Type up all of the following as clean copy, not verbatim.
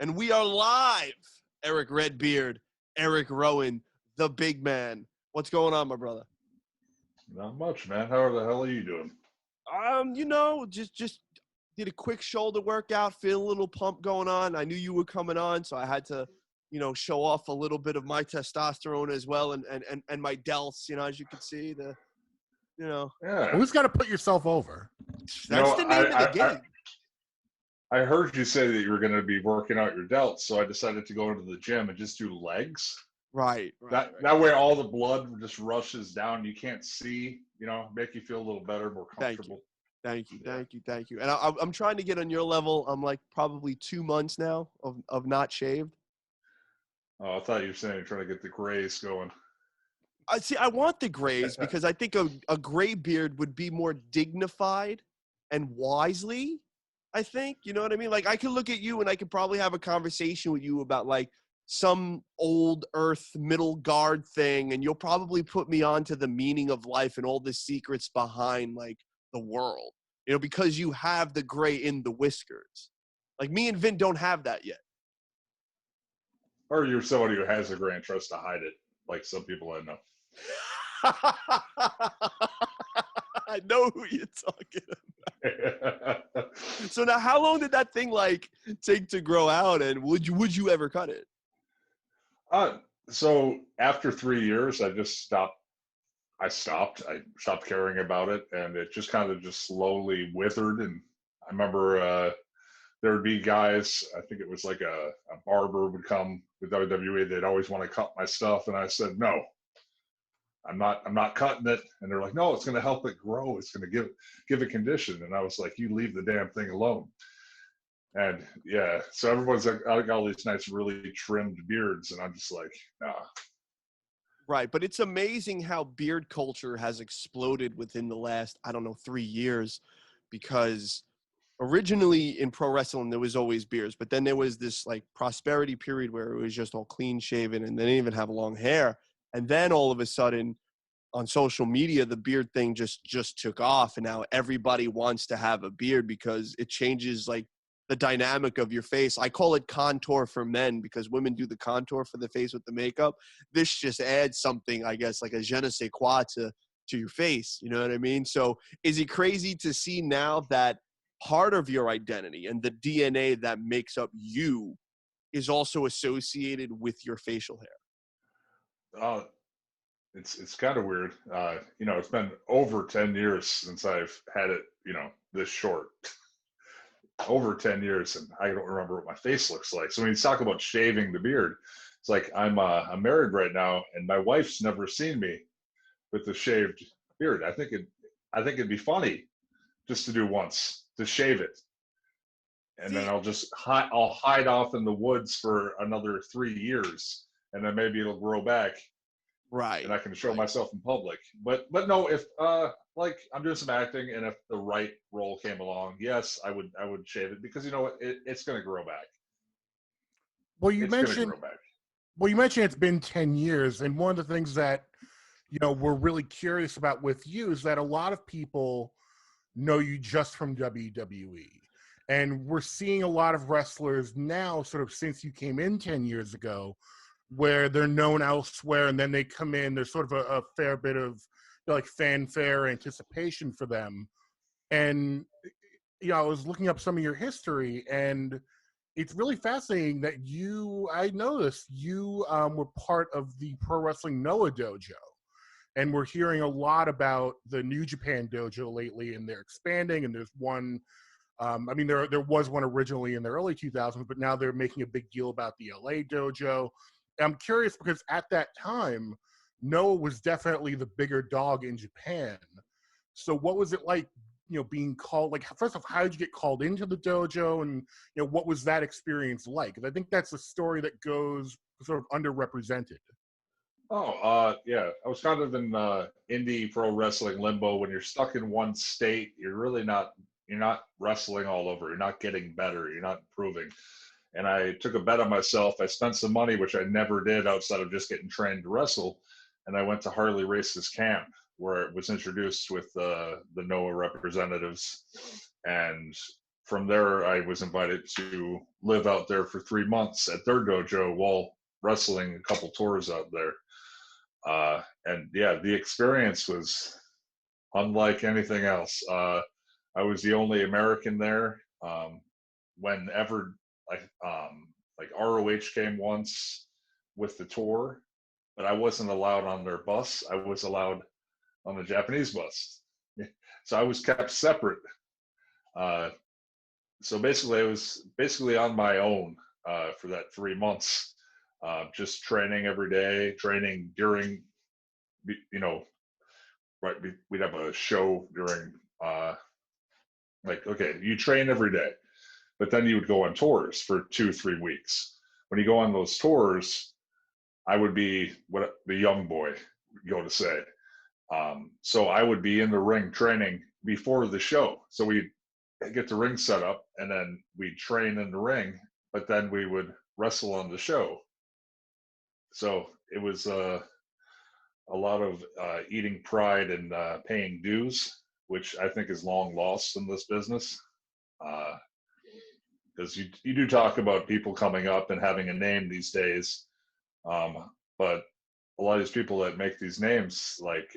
And we are live. Erick Redbeard, Erick Rowan, the big man. What's going on, my brother? Not much, man. How the hell are you doing? Just did a quick shoulder workout, feel a little pump going on. I knew you were coming on, so I had to, show off a little bit of my testosterone as well and my delts, as you can see. Yeah. Who's got to put yourself over? That's the name of the game. I heard you say that you were going to be working out your delts, so I decided to go into the gym and just do legs. Right. That way all the blood just rushes down. You can't see, make you feel a little better, more comfortable. Thank you. And I'm trying to get on your level. I'm like probably 2 months now of not shaved. Oh, I thought you were saying you're trying to get the grays going. I want the grays because I think a gray beard would be more dignified and wisely, I think. You know what I mean? Like, I could look at you and I could probably have a conversation with you about, like, some old earth middle guard thing, and you'll probably put me onto the meaning of life and all the secrets behind, like, the world. Because you have the gray in the whiskers. Like, me and Vin don't have that yet. Or you're somebody who has a gray and tries to hide it, like some people I know. I know who you're talking about. So now, how long did that thing take to grow out, and would you ever cut it? So after 3 years, I just stopped. I stopped caring about it, and it just kind of just slowly withered. And I remember there would be guys. I think it was like a barber would come with WWE. They'd always want to cut my stuff, and I said no. I'm not cutting it. And they're like, no, it's going to help it grow. It's going to give it condition. And I was like, you leave the damn thing alone. And yeah, so everyone's like, I got all these nice, really trimmed beards. And I'm just like, nah. Right. But it's amazing how beard culture has exploded within the last, 3 years, because originally in pro wrestling, there was always beards, but then there was this like prosperity period where it was just all clean shaven and they didn't even have long hair. And then all of a sudden on social media, the beard thing just took off. And now everybody wants to have a beard because it changes like the dynamic of your face. I call it contour for men because women do the contour for the face with the makeup. This just adds something, I guess, like a je ne sais quoi to your face. You know what I mean? So is it crazy to see now that part of your identity and the DNA that makes up you is also associated with your facial hair? It's kind of weird. It's been over 10 years since I've had it, this short. Over 10 years, and I don't remember what my face looks like. So when you talk about shaving the beard, it's like I'm married right now, and my wife's never seen me with a shaved beard. I think it'd be funny just to do once, to shave it, and then I'll hide off in the woods for another 3 years, and then maybe it'll grow back. Right. And I can show myself in public. But no, if like I'm doing some acting, and if the right role came along, yes, I would shave it, because you know what, it's going to grow back. Well, you mentioned it's been 10 years, and one of the things that we're really curious about with you is that a lot of people know you just from WWE, and we're seeing a lot of wrestlers now, sort of since you came in 10 years ago, where they're known elsewhere, and then they come in, there's sort of a fair bit of like fanfare, anticipation for them. And I was looking up some of your history, and it's really fascinating that I noticed you were part of the Pro Wrestling NOAH Dojo, and we're hearing a lot about the New Japan Dojo lately, and they're expanding, and there's one there was one originally in the early 2000s, but now they're making a big deal about the LA Dojo. I'm curious because at that time, Noah was definitely the bigger dog in Japan. So what was it like, being called, like, first off, how did you get called into the dojo, and, what was that experience like? Because I think that's a story that goes sort of underrepresented. Yeah. I was kind of in indie pro wrestling limbo. When you're stuck in one state, you're not wrestling all over. You're not getting better. You're not improving. And I took a bet on myself. I spent some money, which I never did outside of just getting trained to wrestle. And I went to Harley Race's camp, where it was introduced with the NOAH representatives. And from there, I was invited to live out there for 3 months at their dojo while wrestling a couple tours out there. And yeah, the experience was unlike anything else. I was the only American there. Whenever like ROH came once with the tour, but I wasn't allowed on their bus. I was allowed on the Japanese bus. So I was kept separate. So basically, I was basically on my own for that 3 months, just training every day, training during, right, we'd have a show during, like, okay, you train every day, but then you would go on tours for 2-3 weeks. When you go on those tours, I would be what the young boy go to say. So I would be in the ring training before the show. So we'd get the ring set up and then we'd train in the ring, but then we would wrestle on the show. So it was a lot of eating pride and paying dues, which I think is long lost in this business. Because you do talk about people coming up and having a name these days, but a lot of these people that make these names, like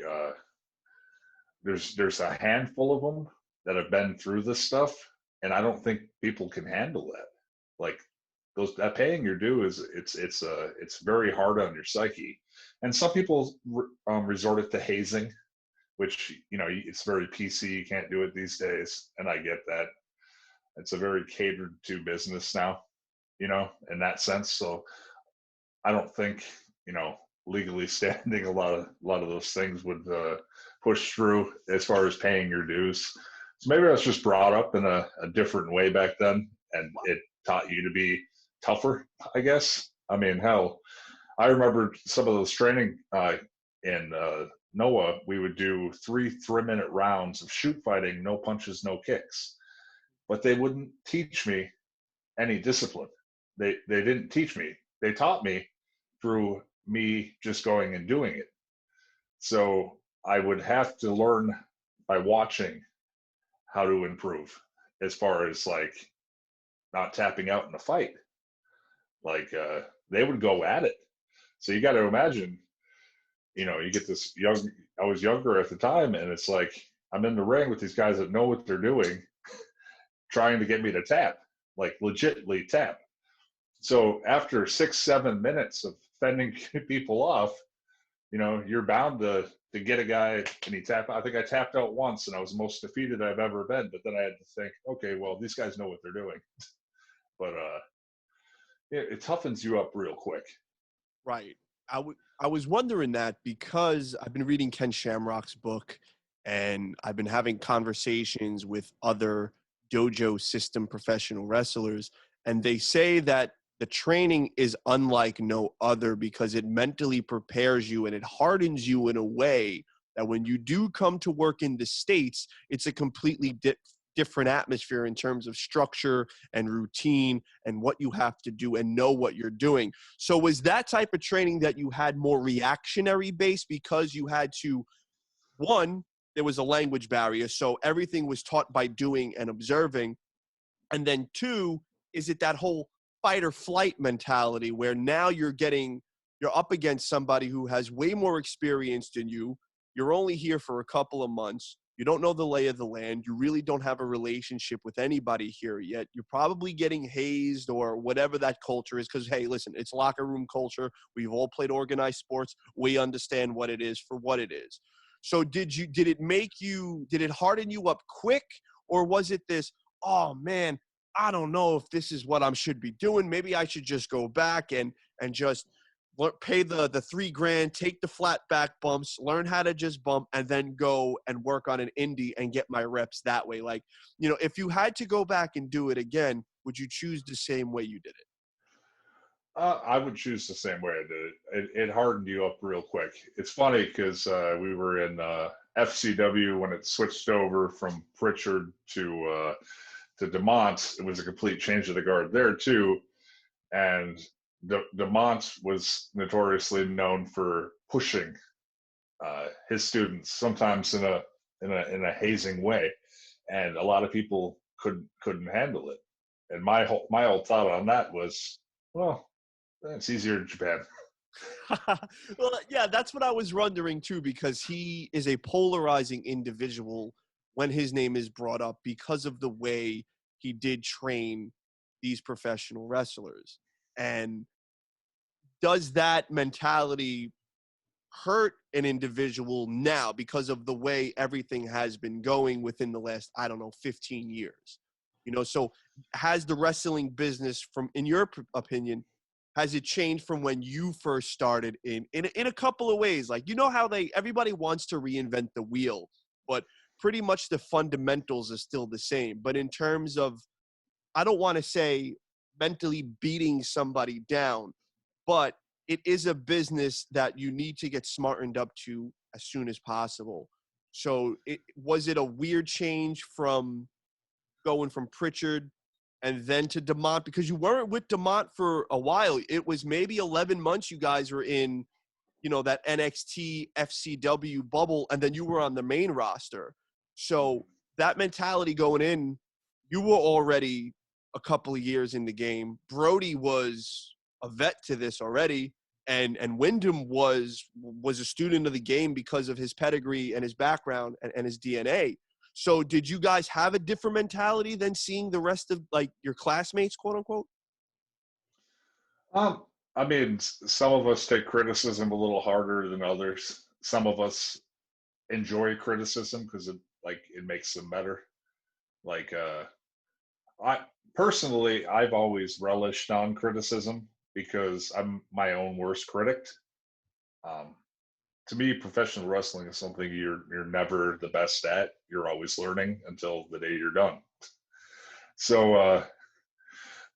there's a handful of them that have been through this stuff, and I don't think people can handle that. Like that paying your due it's very hard on your psyche, and some people resorted to hazing, which it's very PC. You can't do it these days, and I get that. It's a very catered to business now, in that sense. So I don't think legally standing a lot of those things would push through as far as paying your dues. So maybe I was just brought up in a different way back then, and it taught you to be tougher, I guess. I mean, hell, I remember some of those training in NOAH. We would do 3-minute rounds of shoot fighting, no punches, no kicks. But they wouldn't teach me any discipline. They didn't teach me. They taught me through me just going and doing it. So I would have to learn by watching how to improve, as far as like not tapping out in a fight. Like they would go at it. So you got to imagine, you get this I was younger at the time, and it's like I'm in the ring with these guys that know what they're doing, trying to get me to tap, like legitimately tap. So after 6-7 minutes of fending people off, you're bound to get a guy and he tap. I think I tapped out once, and I was the most defeated I've ever been. But then I had to think, okay, well, these guys know what they're doing. But it toughens you up real quick. Right. I was wondering that because I've been reading Ken Shamrock's book, and I've been having conversations with other dojo system professional wrestlers, and they say that the training is unlike no other because it mentally prepares you and it hardens you in a way that when you do come to work in the States, it's a completely different atmosphere in terms of structure and routine and what you have to do and know what you're doing. So was that type of training that you had more reactionary based because you had to, one, there was a language barrier, so everything was taught by doing and observing. And then two, is it that whole fight or flight mentality where now you're up against somebody who has way more experience than you. You're only here for a couple of months. You don't know the lay of the land. You really don't have a relationship with anybody here yet. You're probably getting hazed or whatever that culture is because, hey, listen, it's locker room culture. We've all played organized sports. We understand what it is for what it is. So did it harden you up quick, or was it this, oh man, I don't know if this is what I should be doing. Maybe I should just go back and just pay the $3,000, take the flat back bumps, learn how to just bump, and then go and work on an indie and get my reps that way. Like, if you had to go back and do it again, would you choose the same way you did it? I would choose the same way I did it. It hardened you up real quick. It's funny because we were in FCW when it switched over from Pritchard to DeMont. It was a complete change of the guard there too, and DeMont was notoriously known for pushing his students, sometimes in a hazing way, and a lot of people couldn't handle it. And my whole thought on that was, well, it's easier in Japan. Well, yeah, that's what I was wondering too, because he is a polarizing individual when his name is brought up because of the way he did train these professional wrestlers. And does that mentality hurt an individual now because of the way everything has been going within the last, I don't know, 15 years? You know, so has the wrestling business, from, in your opinion, has it changed from when you first started in a couple of ways? Like, you know how everybody wants to reinvent the wheel, but pretty much the fundamentals are still the same. But in terms of, I don't want to say mentally beating somebody down, but it is a business that you need to get smartened up to as soon as possible. So was it a weird change from going from Pritchard and then to DeMont? Because you weren't with DeMont for a while. It was maybe 11 months you guys were in, you know, that NXT FCW bubble, and then you were on the main roster. So that mentality going in, you were already a couple of years in the game. Brody was a vet to this already, and Wyndham was a student of the game because of his pedigree and his background and his DNA. So did you guys have a different mentality than seeing the rest of, like, your classmates, quote unquote? I mean, some of us take criticism a little harder than others. Some of us enjoy criticism because it makes them better. Like, I've always relished on criticism because I'm my own worst critic. To me, professional wrestling is something you're never the best at. You're always learning until the day you're done. So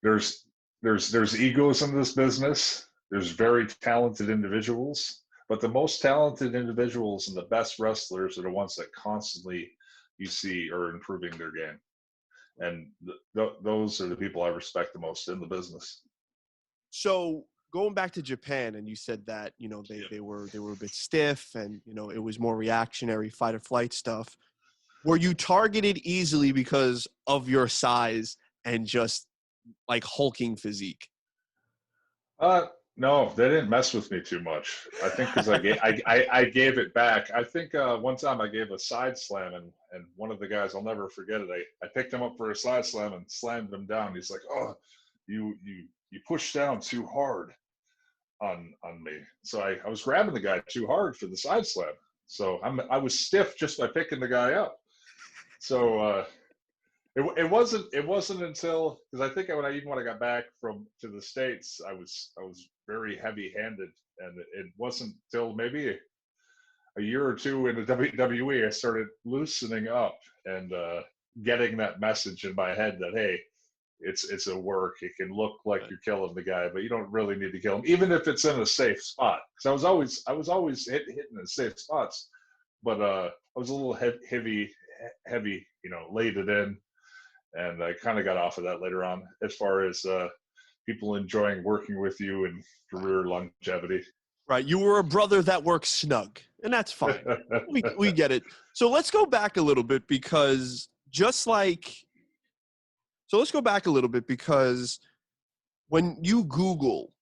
there's egos in this business. There's very talented individuals, but the most talented individuals and the best wrestlers are the ones that constantly you see are improving their game. And those are the people I respect the most in the business. So going back to Japan, and you said that, you know, they were a bit stiff, and, you know, it was more reactionary fight or flight stuff. Were you targeted easily because of your size and just like hulking physique? No, they didn't mess with me too much. I think because I gave it back. I think one time I gave a side slam, and one of the guys, I'll never forget it. I picked him up for a side slam and slammed him down. He's like, "Oh, you pushed down too hard on me." So I was grabbing the guy too hard for the side slam. So I was stiff just by picking the guy up. So it wasn't until, because I think when I got back to the States, I was very heavy handed, and it wasn't till maybe a year or two in the WWE I started loosening up and getting that message in my head that, hey, it's a work. It can look like you're killing the guy, but you don't really need to kill him, even if it's in a safe spot. Because I was always hitting in safe spots, but I was a little heavy, you know, laid it in, and I kind of got off of that later on as far as people enjoying working with you and career longevity. Right. You were a brother that works snug, and that's fine. we get it. So let's go back a little bit, because when you Google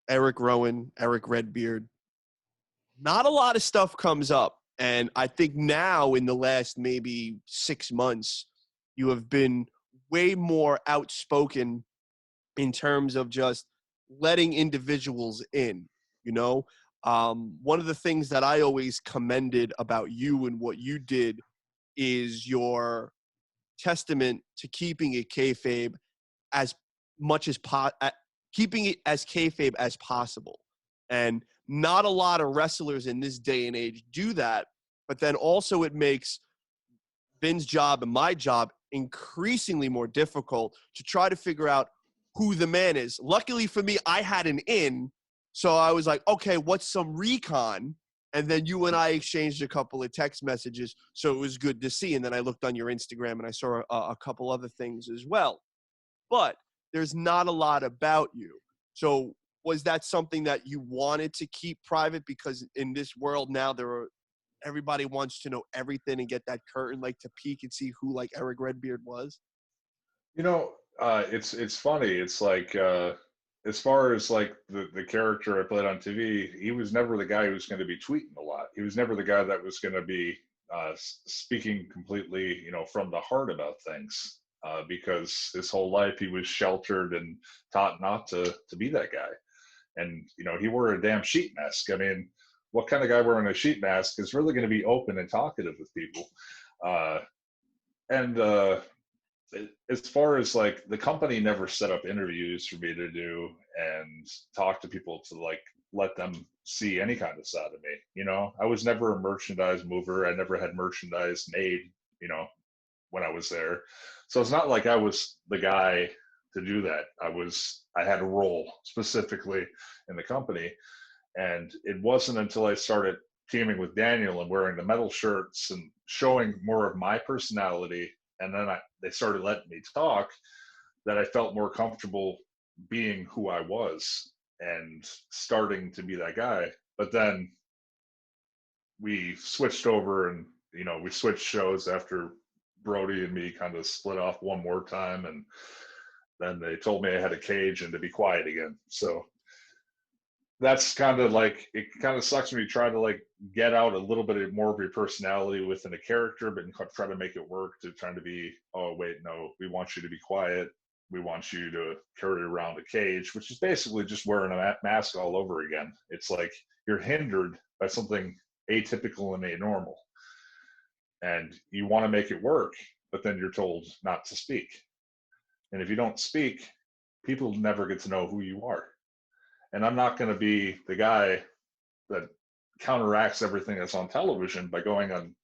Erick Rowan, Erick Redbeard, not a lot of stuff comes up. And I think now in the last maybe 6 months, you have been way more outspoken in terms of just letting individuals in, you know? One of the things that I always commended about you and what you did is your testament to keeping it kayfabe as much as keeping it as kayfabe as possible. And not a lot of wrestlers in this day and age do that, but then also it makes Vin's job and my job increasingly more difficult to try to figure out who the man is. Luckily for me, I had an in, so I was like, okay, what's some recon? And then you and I exchanged a couple of text messages, so it was good to see. And then I looked on your Instagram and I saw a couple other things as well. But there's not a lot about you. So was that something that you wanted to keep private? Because in this world now, everybody wants to know everything and get that curtain, like, to peek and see who, like, Erick Redbeard was. You know, it's funny. It's like as far as like the character I played on TV, he was never the guy who was going to be tweeting a lot. He was never the guy that was going to be speaking completely, from the heart about things. Because his whole life he was sheltered and taught not to be that guy. And he wore a damn sheet mask. I mean, what kind of guy wearing a sheet mask is really going to be open and talkative with people? And as far as like the company never set up interviews for me to do and talk to people to like let them see any kind of side of me. I was never a merchandise mover. I never had merchandise made, when I was there. So it's not like I was the guy to do that. I had a role specifically in the company. And it wasn't until I started teaming with Daniel and wearing the metal shirts and showing more of my personality, and then they started letting me talk, that I felt more comfortable being who I was and starting to be that guy. But then we switched over and, we switched shows after Brody and me kind of split off one more time. And then they told me I had a cage and to be quiet again. So that's kind of like, it kind of sucks when you try to like get out a little bit more of your personality within a character, but try to make it work to trying to be, oh wait, no, we want you to be quiet. We want you to carry around a cage, which is basically just wearing a mask all over again. It's like you're hindered by something atypical and anormal. And you want to make it work, but then you're told not to speak. And if you don't speak, people never get to know who you are. And I'm not going to be the guy that counteracts everything that's on television by going on,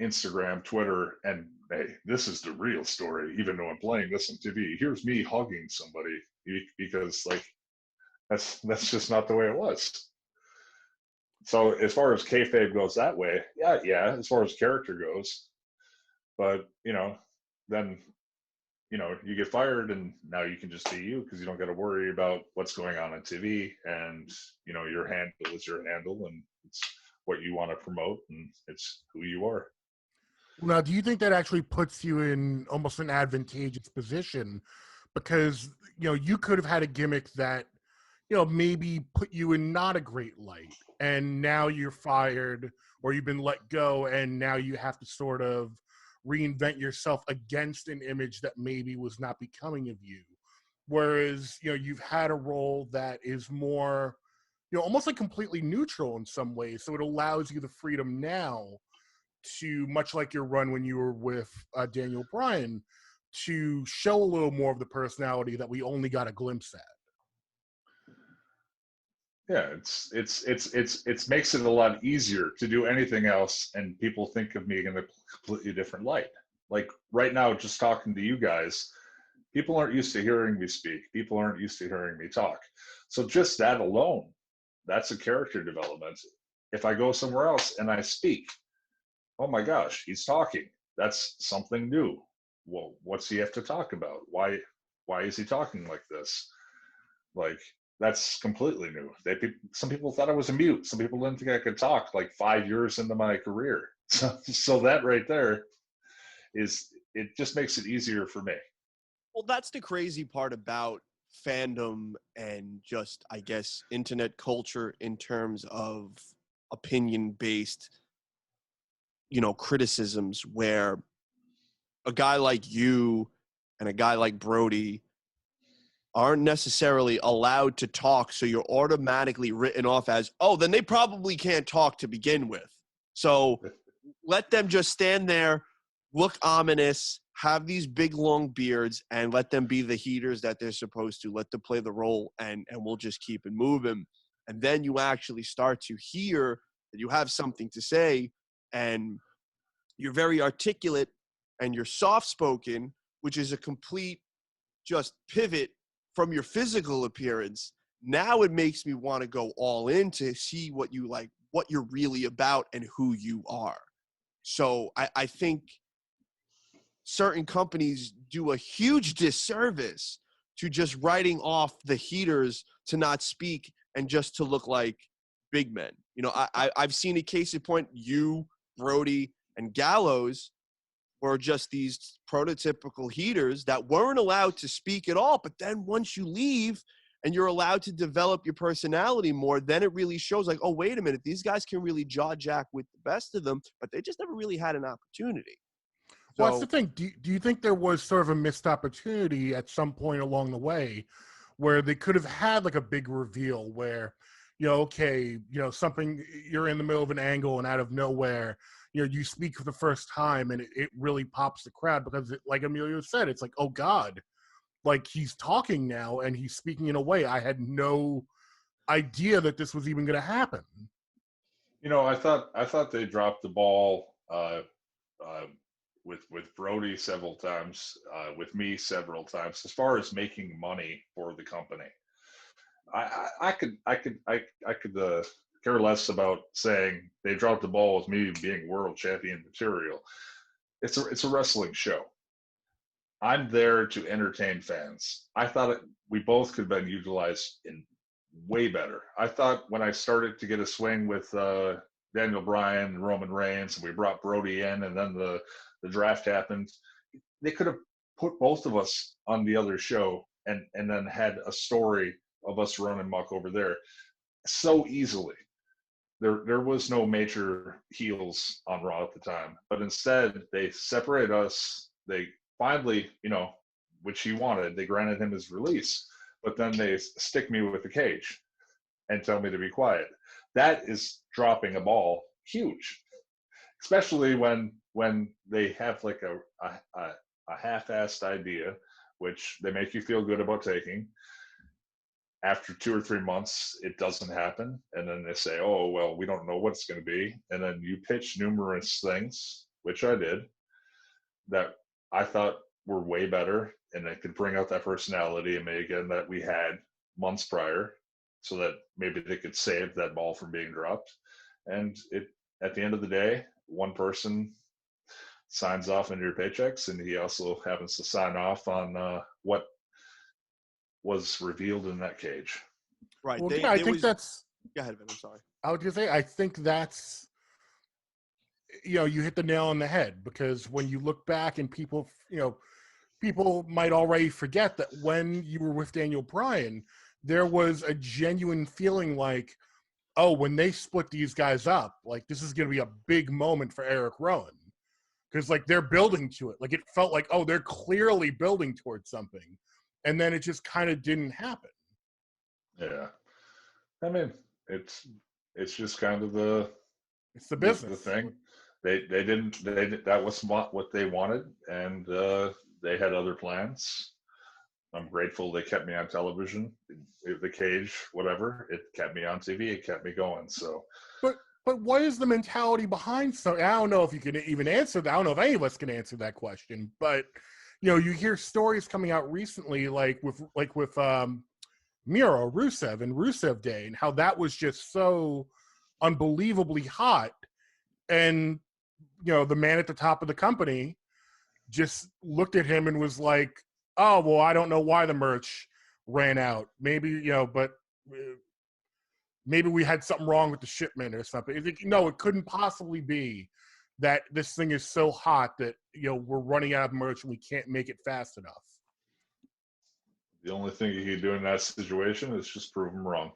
Instagram, Twitter, and hey, this is the real story, even though I'm playing this on TV. Here's me hugging somebody, because like that's just not the way it was. So as far as kayfabe goes that way, yeah, as far as character goes, but then you get fired and now you can just be you because you don't got to worry about what's going on TV, and your handle is your handle and it's what you want to promote and it's who you are. Now, do you think that actually puts you in almost an advantageous position? Because, you could have had a gimmick that, maybe put you in not a great light, and now you're fired or you've been let go, and now you have to sort of reinvent yourself against an image that maybe was not becoming of you. Whereas, you've had a role that is more, almost like completely neutral in some ways. So it allows you the freedom now to, much like your run when you were with Daniel Bryan, to show a little more of the personality that we only got a glimpse at. Yeah, it's makes it a lot easier to do anything else, and people think of me in a completely different light. Like right now, just talking to you guys, people aren't used to hearing me speak. People aren't used to hearing me talk. So just that alone, that's a character development. If I go somewhere else and I speak, oh my gosh, he's talking. That's something new. Well, what's he have to talk about? Why is he talking like this? Like, that's completely new. Some people thought I was a mute. Some people didn't think I could talk like 5 years into my career. So that right there it just makes it easier for me. Well, that's the crazy part about fandom and just, I guess, internet culture in terms of opinion-based, criticisms, where a guy like you and a guy like Brody aren't necessarily allowed to talk, so you're automatically written off as, oh, then they probably can't talk to begin with. So let them just stand there, look ominous, have these big long beards, and let them be the heaters that they're supposed to. Let them play the role, and we'll just keep it moving. And then you actually start to hear that you have something to say, and you're very articulate, and you're soft-spoken, which is a complete just pivot from your physical appearance. Now it makes me want to go all in to see what you like, what you're really about, and who you are. So I think certain companies do a huge disservice to just writing off the heaters to not speak and just to look like big men. I've seen a case in point, you, Brody, and Gallows, were just these prototypical heaters that weren't allowed to speak at all. But then once you leave and you're allowed to develop your personality more, then it really shows like, oh, wait a minute, these guys can really jaw jack with the best of them, but they just never really had an opportunity. Well, that's the thing. Do you think there was sort of a missed opportunity at some point along the way where they could have had like a big reveal where, okay, something, you're in the middle of an angle and out of nowhere, you speak for the first time and it really pops the crowd because like Emilio said, it's like, oh God, like he's talking now and he's speaking in a way I had no idea that this was even going to happen. I thought they dropped the ball with Brody several times, with me several times, as far as making money for the company. I could care less about saying they dropped the ball with me being world champion material. It's a wrestling show. I'm there to entertain fans. I thought we both could have been utilized in way better. I thought when I started to get a swing with Daniel Bryan and Roman Reigns, and we brought Brody in, and then the draft happened, they could have put both of us on the other show and then had a story of us running muck over there so easily. There was no major heels on Raw at the time, but instead they separated us. They finally, which he wanted, they granted him his release, but then they stick me with the cage and tell me to be quiet. That is dropping a ball huge, especially when they have like a half-assed idea, which they make you feel good about taking. After 2 or 3 months, it doesn't happen. And then they say, oh, well, we don't know what it's going to be. And then you pitch numerous things, which I did, that I thought were way better. And they could bring out that personality and again that we had months prior so that maybe they could save that ball from being dropped. And at the end of the day, one person signs off on your paychecks, and he also happens to sign off on what was revealed in that cage. Right. Well, I think that's. Go ahead, Vin. I'm sorry. I was gonna say, I think that's. You hit the nail on the head, because when you look back and people might already forget that when you were with Daniel Bryan, there was a genuine feeling like, oh, when they split these guys up, like this is going to be a big moment for Erick Rowan, because like they're building to it. Like it felt like, oh, they're clearly building towards something. And then it just kind of didn't happen. Yeah. I mean, it's just kind of it's the business. The thing. That was what they wanted, and they had other plans. I'm grateful they kept me on television, the cage, whatever. It kept me on TV. It kept me going. So, but what is the mentality behind something? I don't know if you can even answer that. I don't know if any of us can answer that question. But you hear stories coming out recently, like with Miro, Rusev, and Rusev Day, and how that was just so unbelievably hot, and the man at the top of the company just looked at him and was like, oh, well, I don't know why the merch ran out. Maybe, but maybe we had something wrong with the shipment or something. No, it couldn't possibly be that this thing is so hot that, we're running out of merch and we can't make it fast enough. The only thing you can do in that situation is just prove them wrong.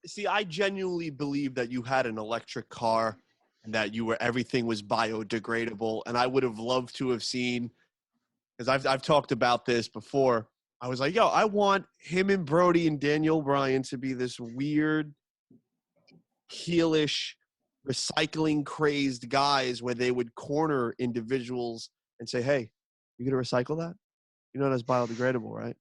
See, I genuinely believe that you had an electric car and that everything was biodegradable. And I would have loved to have seen, because I've talked about this before. I was like, I want him and Brody and Daniel Bryan to be this weird, heelish, recycling crazed guys where they would corner individuals and say, hey, you going to recycle that? That's biodegradable, right?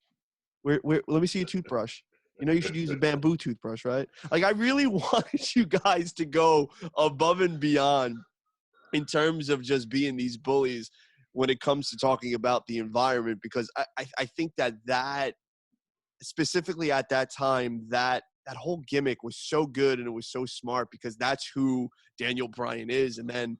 Let me see your toothbrush. You should use a bamboo toothbrush, right? Like, I really wanted you guys to go above and beyond in terms of just being these bullies when it comes to talking about the environment, because I think that specifically at that time, that whole gimmick was so good and it was so smart, because that's who Daniel Bryan is. And then,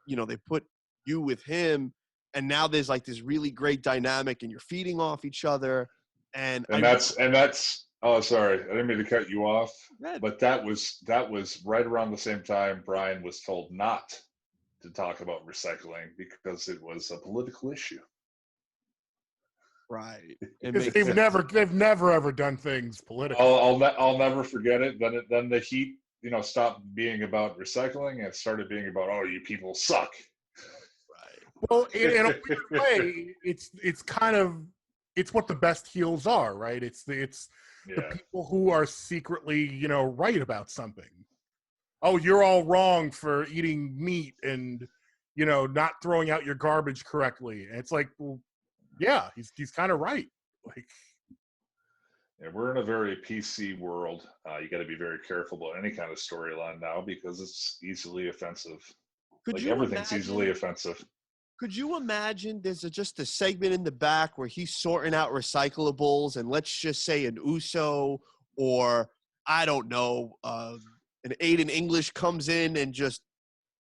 they put you with him, and now there's like this really great dynamic and you're feeding off each other. And that's oh, sorry, I didn't mean to cut you off, but that was right around the same time Bryan was told not to talk about recycling because it was a political issue. Right. Because they've never ever done things politically. I'll never forget it. Then the heat, stopped being about recycling and started being about, oh, you people suck. Right. Well, in a weird way, it's what the best heels are, right? It's the people who are secretly, right about something. Oh, you're all wrong for eating meat and, not throwing out your garbage correctly. And it's like, well, yeah, he's kind of right. Like, yeah, we're in a very PC world. You got to be very careful about any kind of storyline now because it's easily offensive. Everything's easily offensive. Could you imagine there's just a segment in the back where he's sorting out recyclables, and let's just say an Uso or, I don't know, an Aiden English comes in and just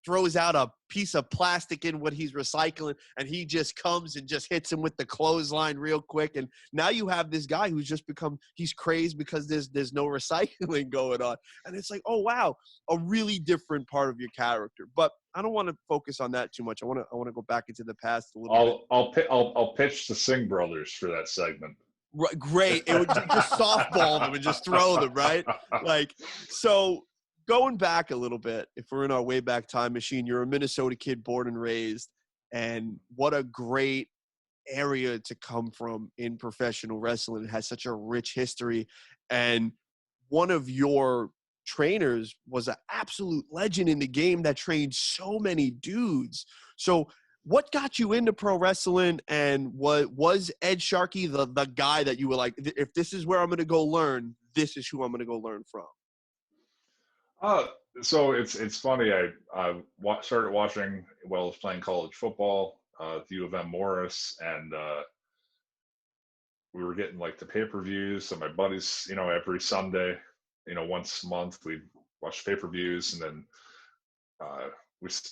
throws out a piece of plastic in what he's recycling, and he just comes and just hits him with the clothesline real quick. And now you have this guy who's just he's crazed because there's no recycling going on. And it's like, oh, wow, a really different part of your character. But I don't want to focus on that too much. I want to go back into the past a little bit. I'll pitch the Singh brothers for that segment. Right, great. It would just softball them and just throw them, right? So going back a little bit, if we're in our way back time machine, you're a Minnesota kid born and raised, and what a great area to come from in professional wrestling. It has such a rich history, and one of your trainers was an absolute legend in the game that trained so many dudes. So what got you into pro wrestling, and was Ed Sharkey the guy that you were like, if this is where I'm going to go learn, this is who I'm going to go learn from? So it's funny. I started watching while I was playing college football at the U of M Morris, and we were getting like the pay-per-views. So my buddies, every Sunday, once a month, we'd watch pay-per-views, and then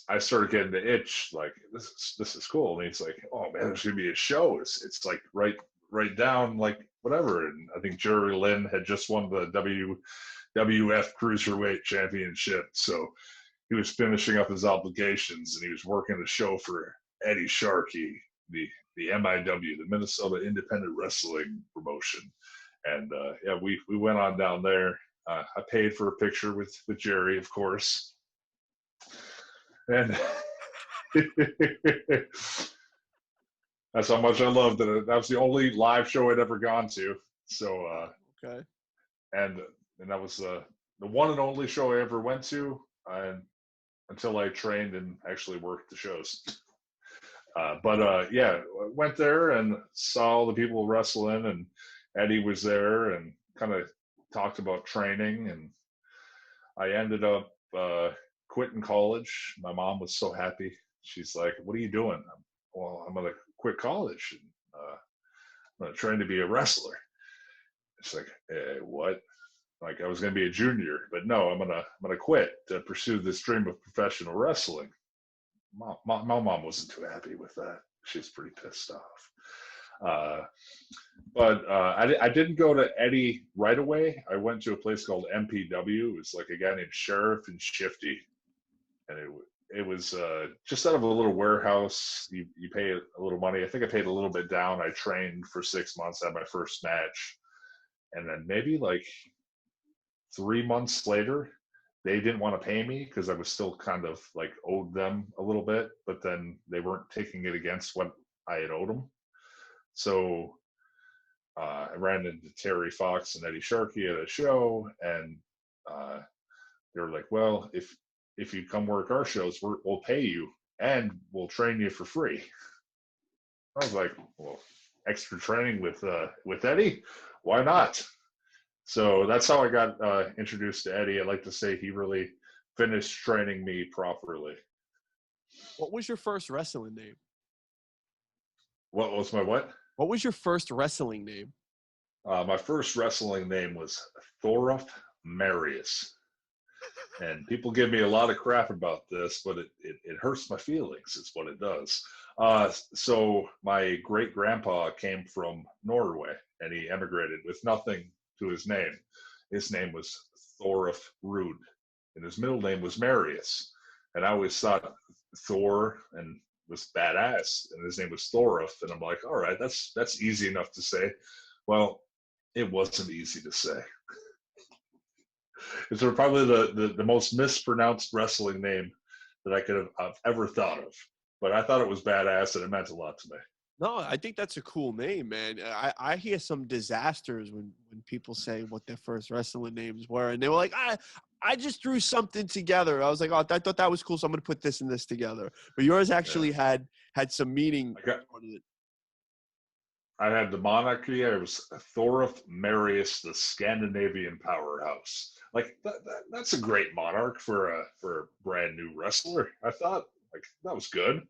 I started getting the itch, like this is cool. And he's like, oh man, there's gonna be a show. It's like right down like whatever. And I think Jerry Lynn had just won the WWF Cruiserweight Championship, so he was finishing up his obligations, and he was working the show for Eddie Sharkey, the MIW, the Minnesota Independent Wrestling promotion. And we went on down there. I paid for a picture with Jerry, of course, and that's how much I loved it. That was the only live show I'd ever gone to. So okay, and that was the one and only show I ever went to, until I trained and actually worked the shows. Went there and saw all the people wrestling, and Eddie was there and kind of talked about training, and I ended up quitting college. My mom was so happy. She's like, what are you doing? Well, I'm going to quit college, and I'm going to train to be a wrestler. It's like, what? Like I was going to be a junior, but no, I'm gonna quit to pursue this dream of professional wrestling. My mom wasn't too happy with that. She's pretty pissed off. But I didn't go to Eddie right away. I went to a place called MPW. It was like a guy named Sheriff and Shifty, and it was just out of a little warehouse. You pay a little money. I think I paid a little bit down. I trained for 6 months, had my first match, and then maybe like 3 months later, they didn't want to pay me because I was still kind of like owed them a little bit, but then they weren't taking it against what I had owed them. So I ran into Terry Fox and Eddie Sharkey at a show, and they were like, well, if you come work our shows, we'll pay you and we'll train you for free. I was like, well, extra training with Eddie? Why not? So that's how I got introduced to Eddie. I like to say he really finished training me properly. What was your first wrestling name? What was my what? What was your first wrestling name? My first wrestling name was Thorolf Marius. And people give me a lot of crap about this, but it hurts my feelings, is what it does. So my great-grandpa came from Norway, and he emigrated with nothing to his name. His name was Thorolf Ruud, and his middle name was Marius. and I always thought Thor and was badass, and his name was Thorif, and I'm like, all right, that's easy enough to say. Well, it wasn't easy to say. It's probably the most mispronounced wrestling name that I could have ever thought of. But I thought it was badass, and it meant a lot to me. No, I think that's a cool name, man. I hear some disasters when people say what their first wrestling names were, and they were like, I just threw something together. I was like, oh, I thought that was cool, so I'm going to put this and this together. But yours actually had some meaning. I had the monarchy. I was Thorif Marius, the Scandinavian powerhouse. Like that's a great monarch for a brand new wrestler. I thought like that was good.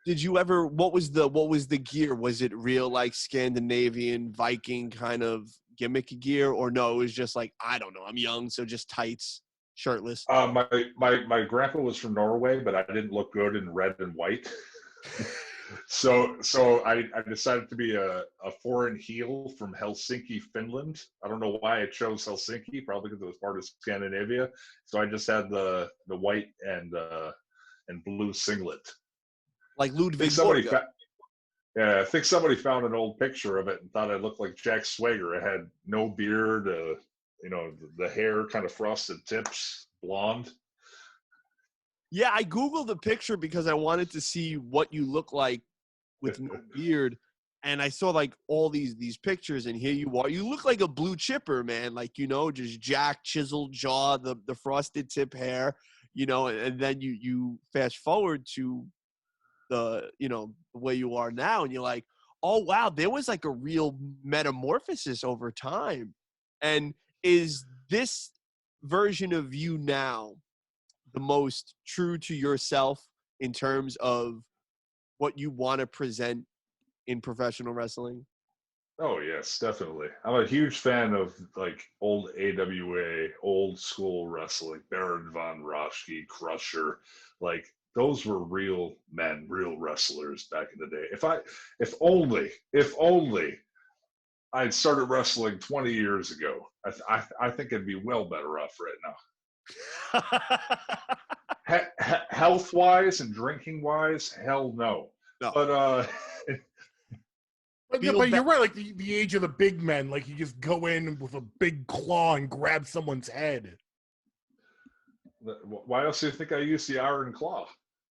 Did you ever? What was the gear? Was it real like Scandinavian Viking kind of gimmick gear, or no? It was just like, I don't know. I'm young, so just tights, shirtless. My grandpa was from Norway, but I didn't look good in red and white. So I decided to be a foreign heel from Helsinki, Finland. I don't know why I chose Helsinki, probably because it was part of Scandinavia. So I just had the white and blue singlet. Like Ludwig. I think somebody found an old picture of it and thought I looked like Jack Swagger. I had no beard, the hair kind of frosted tips, blonde. Yeah, I Googled the picture because I wanted to see what you look like with no beard. And I saw like all these pictures, and here you are. You look like a blue chipper, man. Like, just jack, chiseled jaw, the frosted tip hair, and then you fast forward to the way you are now, and you're like, oh wow, there was like a real metamorphosis over time. And is this version of you now the most true to yourself in terms of what you want to present in professional wrestling? Oh yes, definitely. I'm a huge fan of like old AWA, old school wrestling, Baron von Raschke, Crusher. Like those were real men, real wrestlers back in the day. If only I'd started wrestling 20 years ago, I think I'd be well better off right now. Health wise and drinking wise, hell no. But But you're right, like the age of the big men, like you just go in with a big claw and grab someone's head. Why else do you think I use the Iron Claw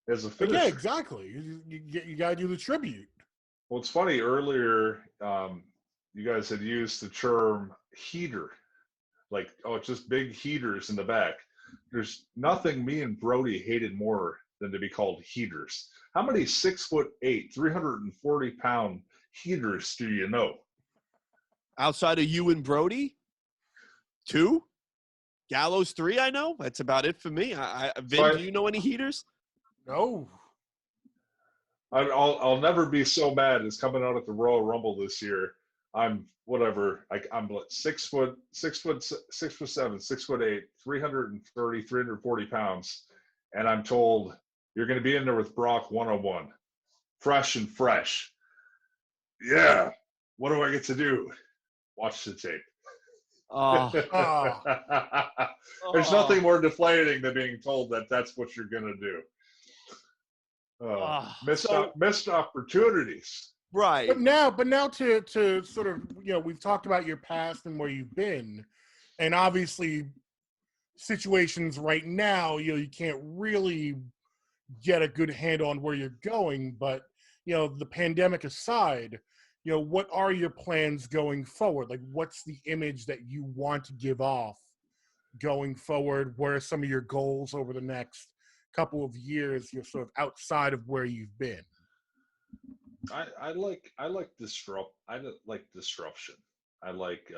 as a finisher? Yeah, exactly. You got to do the tribute. Well, it's funny, earlier you guys had used the term heater. Like, oh, it's just big heaters in the back. There's nothing me and Brody hated more than to be called heaters. How many 6'8", 340-pound heaters do you know? Outside of you and Brody? 2? Gallows 3, I know. That's about it for me. Vin, do you know any heaters? No. I'll never be so mad as coming out at the Royal Rumble this year. I'm whatever. I'm 6 foot 7, 6'8", 330, 340 pounds, and I'm told you're going to be in there with Brock 101, fresh. Yeah. What do I get to do? Watch the tape. There's nothing more deflating than being told that that's what you're going to do. Missed opportunities. Right. But now to sort of, we've talked about your past and where you've been, and obviously situations right now, you can't really get a good handle on where you're going, but the pandemic aside, what are your plans going forward? Like, what's the image that you want to give off going forward? What are some of your goals over the next couple of years, sort of outside of where you've been? I like disruption. I like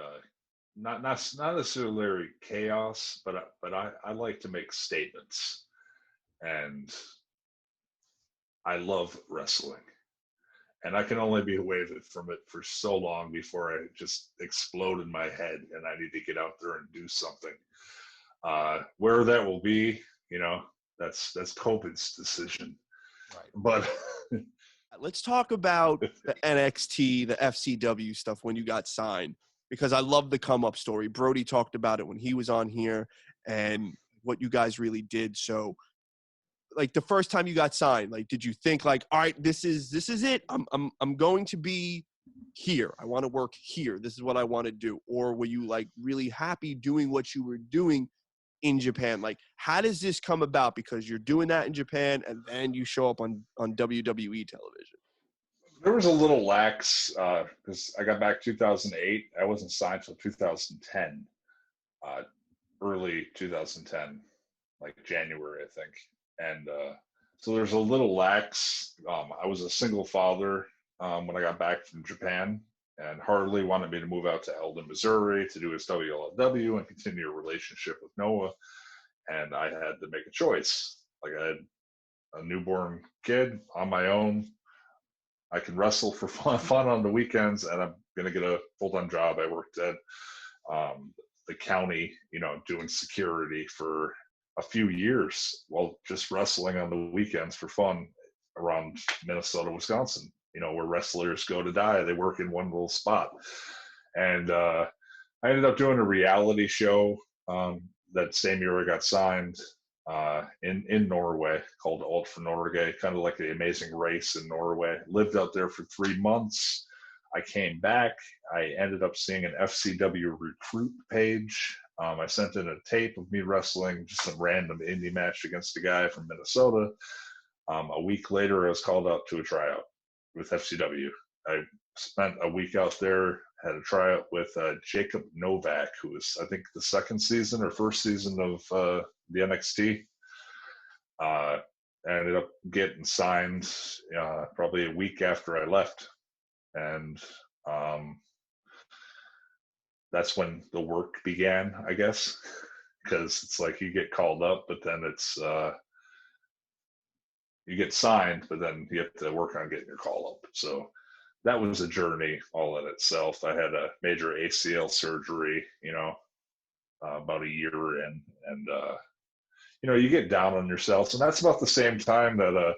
not necessarily chaos, but I like to make statements, and I love wrestling. And I can only be away from it for so long before I just explode in my head and I need to get out there and do something. Where that will be, that's COVID's decision. Right. But let's talk about the NXT, the FCW stuff when you got signed, because I love the come up story. Brody talked about it when he was on here and what you guys really did. So like the first time you got signed, like, did you think like, all right, this is it. I'm going to be here. I want to work here. This is what I want to do. Or were you like really happy doing what you were doing in Japan? Like, how does this come about? Because you're doing that in Japan and then you show up on WWE television. There was a little lax because I got back 2008. I wasn't signed till 2010, early 2010, like January, I think. And so there's a little lax. I was a single father when I got back from Japan, and Harley wanted me to move out to Eldon, Missouri to do his WLW and continue a relationship with Noah. And I had to make a choice. Like, I had a newborn kid on my own. I can wrestle for fun on the weekends, and I'm going to get a full-time job. I worked at the county, doing security for a few years while just wrestling on the weekends for fun around Minnesota, Wisconsin, where wrestlers go to die. They work in one little spot. And I ended up doing a reality show that same year I got signed in Norway, called Alt for Norway, kind of like the Amazing Race in Norway. Lived out there for 3 months. I came back. I ended up seeing an FCW recruit page. I sent in a tape of me wrestling just some random indie match against a guy from Minnesota. A week later, I was called out to a tryout with FCW. I spent a week out there, had a tryout with Jacob Novak, who was, I think, the second season or first season of the NXT. I ended up getting signed probably a week after I left. And that's when the work began, I guess, because it's like you get called up, but then it's you get signed, but then you have to work on getting your call up. So that was a journey all in itself. I had a major ACL surgery, about a year in, and you get down on yourself. And that's about the same time that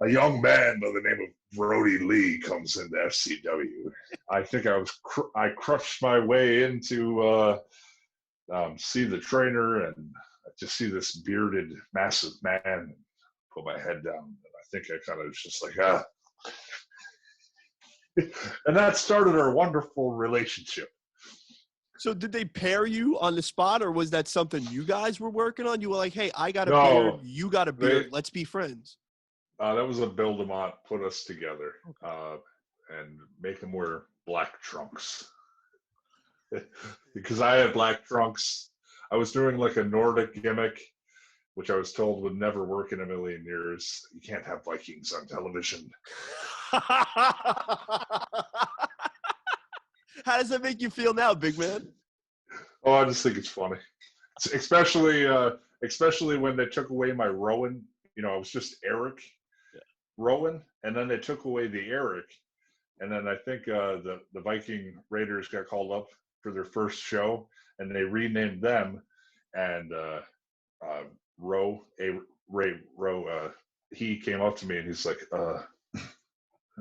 a young man by the name of Brody Lee comes into FCW. I think I crushed my way into see the trainer, and I just see this bearded, massive man. Put my head down, and I think I kind of was just like, and that started our wonderful relationship. So did they pair you on the spot, or was that something you guys were working on? You were like, hey, I got a beard, you got a beard, let's be friends. That was a Build-A-Mont put us together and make them wear black trunks. Because I had black trunks. I was doing like a Nordic gimmick, which I was told would never work in a million years. You can't have Vikings on television. How does that make you feel now, big man? Oh, I just think it's funny. Especially when they took away my Rowan. It was just Erick Rowan, and then they took away the Erick. And then I think the Viking Raiders got called up for their first show, and they renamed them. And Ray Rowe, he came up to me and he's like, I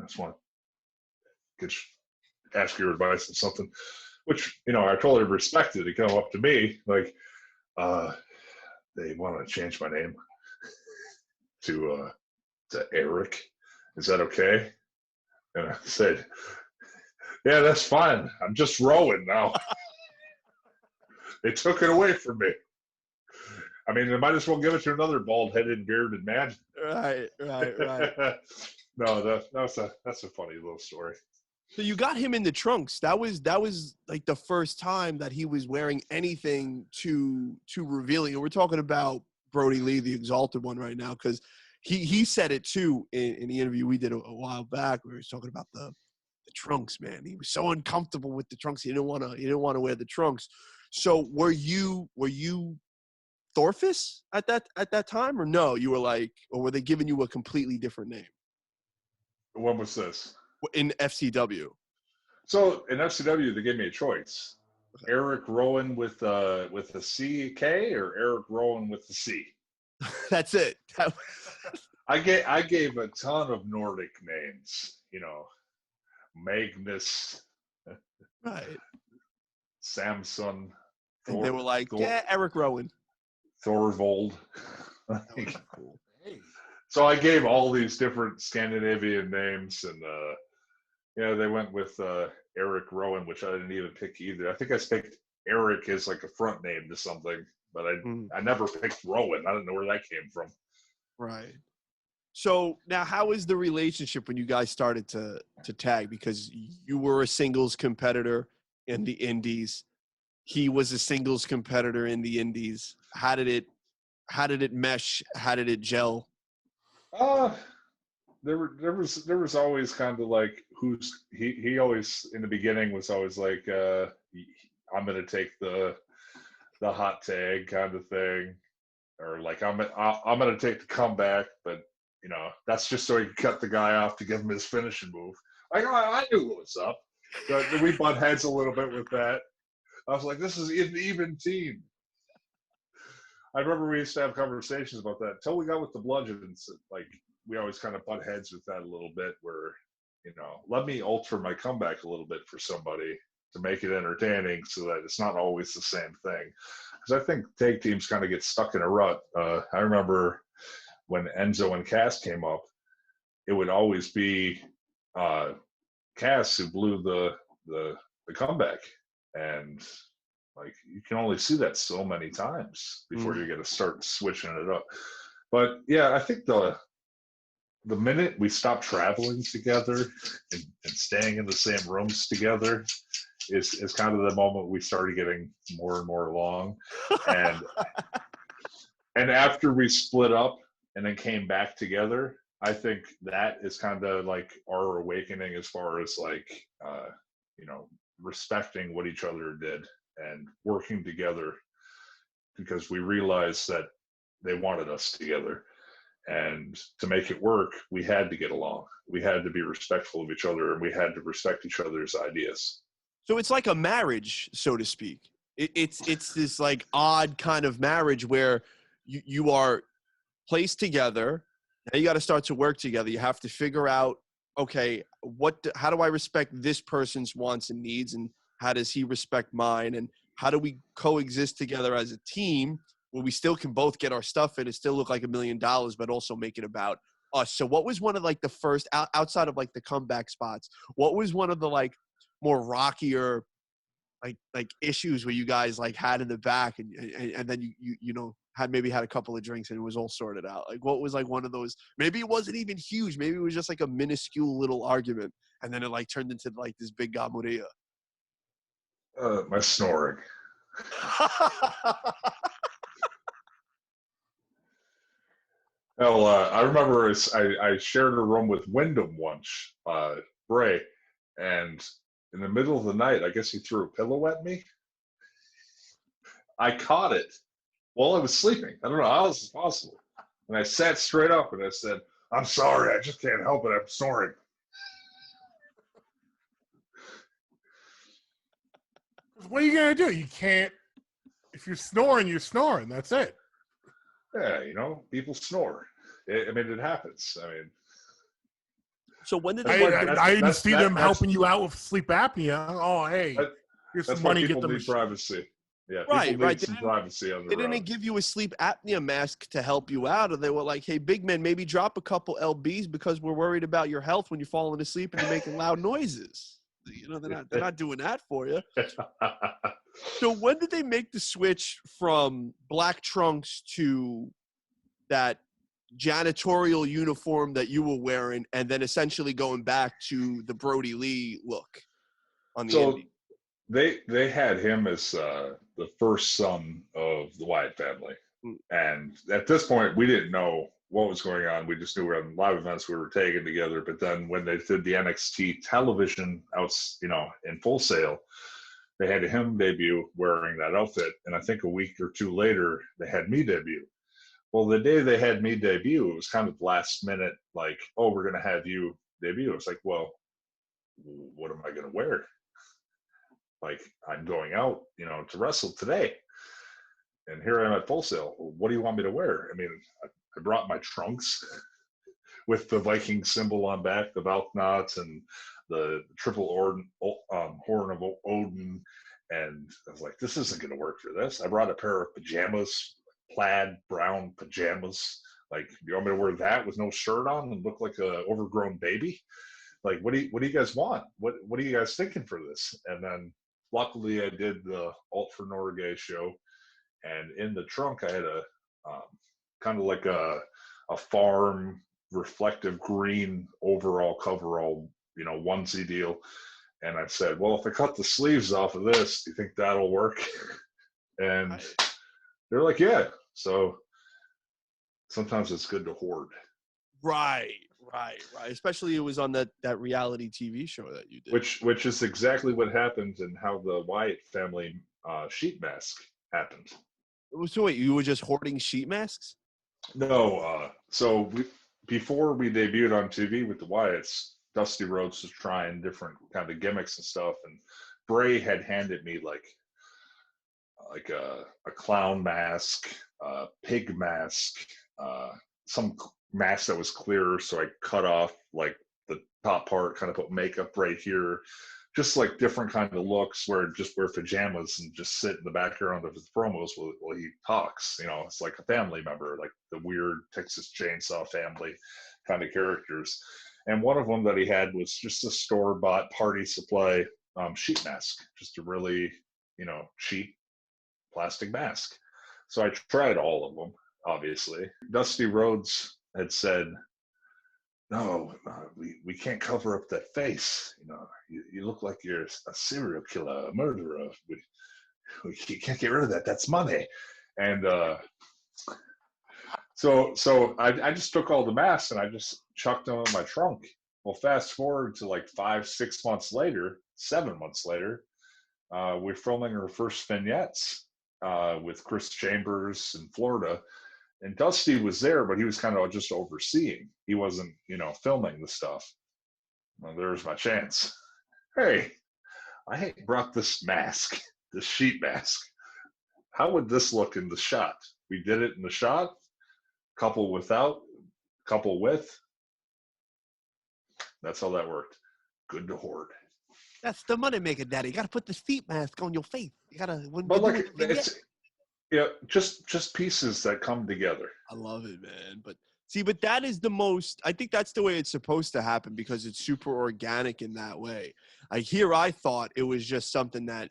just want to ask your advice on something, which, I totally respected. He came up to me like, they want to change my name to Erick. Is that okay? And I said, yeah, that's fine. I'm just Rowan now. They took it away from me. I mean, they might as well give it to another bald-headed, bearded man. Right. No, that's a funny little story. So you got him in the trunks. That was like the first time that he was wearing anything too revealing. And we're talking about Brody Lee, the Exalted One, right now, because he said it too in the interview we did a while back, where he was talking about the trunks, man. He was so uncomfortable with the trunks. He didn't want to wear the trunks. So were you Thorfus at that time, or no? You were like, or were they giving you a completely different name? When was this? In FCW. So in FCW, they gave me a choice: Erick Rowan with a CK or Erick Rowan with the C. That's it. I gave a ton of Nordic names. Magnus, right? Samson. And they were like, yeah, Erick Rowan. Thorvald. Cool. So I gave all these different Scandinavian names, and they went with Erick Rowan, which I didn't even pick either. I think I picked Eric as like a front name to something, but I never picked Rowan. I don't know where that came from. Right. So now, how is the relationship when you guys started to tag? Because you were a singles competitor in the Indies, he was a singles competitor in the Indies. How did it mesh? How did it gel? There was always kind of like he always in the beginning was always like I'm gonna take the hot tag kind of thing, or like I'm gonna take the comeback, but that's just so he can cut the guy off to give him his finishing move. Like I knew what was up. But we butt heads a little bit with that. I was like, this is an even team. I remember we used to have conversations about that until we got with the bludgeons. Like we always kind of butt heads with that a little bit, where let me alter my comeback a little bit for somebody to make it entertaining, so that it's not always the same thing. Because I think tag teams kind of get stuck in a rut. I remember when Enzo and Cass came up, it would always be Cass who blew the comeback, and like you can only see that so many times before you're going to start switching it up. But yeah, I think the minute we stopped traveling together and staying in the same rooms together is kind of the moment we started getting more and more along. And and after we split up and then came back together, I think that is kind of like our awakening as far as like respecting what each other did and working together, because we realized that they wanted us together, and to make it work we had to get along, we had to be respectful of each other, and we had to respect each other's ideas. So it's like a marriage, so to speak. It's this like odd kind of marriage where you are placed together. Now you got to start to work together. You have to figure out, okay, how do I respect this person's wants and needs, and how does he respect mine, and how do we coexist together as a team where we still can both get our stuff in and still look like $1 million, but also make it about us. So what was one of like the first, outside of like the comeback spots, what was one of the like more rockier like issues where you guys like had in the back, and then you had a couple of drinks and it was all sorted out? Like what was like one of those, maybe it wasn't even huge, maybe it was just like a minuscule little argument, and then it like turned into like this big gamuria? My snoring. Well, I remember I shared a room with Wyndham once, Bray, and in the middle of the night, I guess he threw a pillow at me. I caught it while I was sleeping. I don't know how this is possible. And I sat straight up and I said, "I'm sorry, I just can't help it. I'm snoring." What are you going to do? You can't. If you're snoring, you're snoring. That's it. Yeah, people snore. I mean, it happens. I mean, so when did I didn't see them helping you out with sleep apnea. Oh, hey, here's some money. Get them privacy. Yeah, right. Need some privacy on the road. They didn't give you a sleep apnea mask to help you out, or they were like, "Hey, big man, maybe drop a couple lbs because we're worried about your health when you're falling asleep and you're making loud noises." They're not doing that for you. So when did they make the switch from black trunks to that janitorial uniform that you were wearing, and then essentially going back to the Brody Lee look on the indie? They had him as the first son of the Wyatt family. And at this point, we didn't know what was going on. We just knew we were on live events, we were tagging together. But then when they did the NXT television out, in Full Sail, they had him debut wearing that outfit. And I think a week or two later, they had me debut. Well, the day they had me debut, it was kind of last minute, like, "Oh, we're going to have you debut." It's like, well, what am I going to wear? Like, I'm going out, to wrestle today. And here I am at Full Sail. What do you want me to wear? I mean, I brought my trunks with the Viking symbol on back, the Valknot, and the triple horn of Odin. And I was like, this isn't going to work for this. I brought a pair of pajamas, plaid brown pajamas, Like, you want me to wear that with no shirt on and look like a overgrown baby? Like, what do you guys want? What are you guys thinking for this? And then luckily I did the Alt for Norgay show, and in the trunk I had a kind of like a farm reflective green overall coverall, onesie deal. And I said, well, if I cut the sleeves off of this, do you think that'll work? And they're like, yeah. So sometimes it's good to hoard. Right. Especially it was on that reality TV show that you did. Which is exactly what happened and how the Wyatt family sheet mask happened. So wait, you were just hoarding sheet masks? No. Before we debuted on TV with the Wyatts, Dusty Rhodes was trying different kind of gimmicks and stuff, and Bray had handed me like a clown mask, a pig mask, some mask that was clearer, so I cut off like the top part, kind of put makeup right here, just like different kind of looks where just wear pajamas and just sit in the background of his promos while he talks. It's like a family member, like the weird Texas Chainsaw family kind of characters. And one of them that he had was just a store-bought party supply sheet mask, just a really, cheap plastic mask. So I tried all of them, obviously. Dusty Rhodes had said, no, we can't cover up that face. You look like you're a serial killer, a murderer. We can't get rid of that. That's money. And so I just took all the masks and I just chucked them in my trunk. Well, fast forward to like 5-6 months later, 7 months later, we're filming our first vignettes with Chris Chambers in Florida. And Dusty was there, but he was kind of just overseeing. He wasn't, filming the stuff. Well, there's my chance. Hey, I brought this mask, this sheet mask. How would this look in the shot? We did it in the shot, couple without, couple with. That's how that worked. Good to hoard. That's the money maker, Daddy. You got to put the sheet mask on your face. You got to. But look, just pieces that come together. I love it, man. But that is the most, I think that's the way it's supposed to happen because it's super organic in that way. I thought it was just something that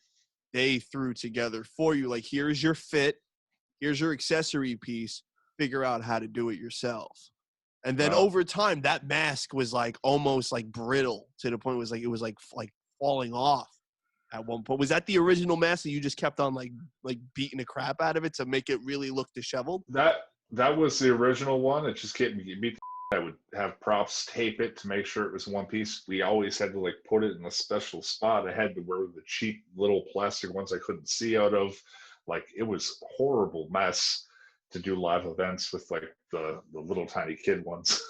they threw together for you. Like, here's your fit, here's your accessory piece, figure out how to do it yourself. And then over time, that mask was like almost like brittle to the point it was like falling off at one point. Was that the original mask that you just kept on like beating the crap out of it to make it really look disheveled? That was the original one. It just kept me beat. I would have props tape it to make sure it was one piece. We always had to like put it in a special spot. I had to wear the cheap little plastic ones I couldn't see out of. Like, it was a horrible mess to do live events with like the little tiny kid ones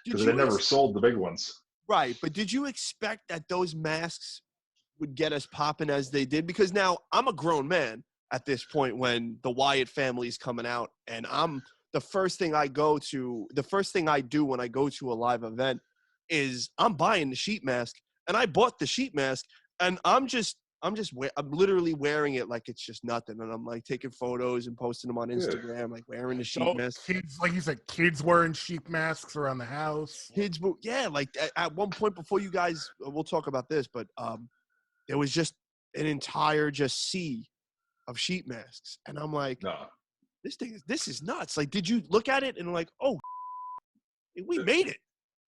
because they never sold the big ones. Right, but did you expect that those masks would get us popping as they did? Because now I'm a grown man at this point when the Wyatt family is coming out, and the first thing I do when I go to a live event is I'm buying the sheet mask, and I bought the sheet mask, and I'm literally wearing it like it's just nothing, and I'm like taking photos and posting them on Instagram, like wearing the sheet mask. Kids, like you said, kids wearing sheet masks around the house. Kids, yeah, like at one point before you guys, we'll talk about this, but there was just an entire sea of sheet masks, and I'm like, no. This is nuts. Like, did you look at it and like, oh, we made it?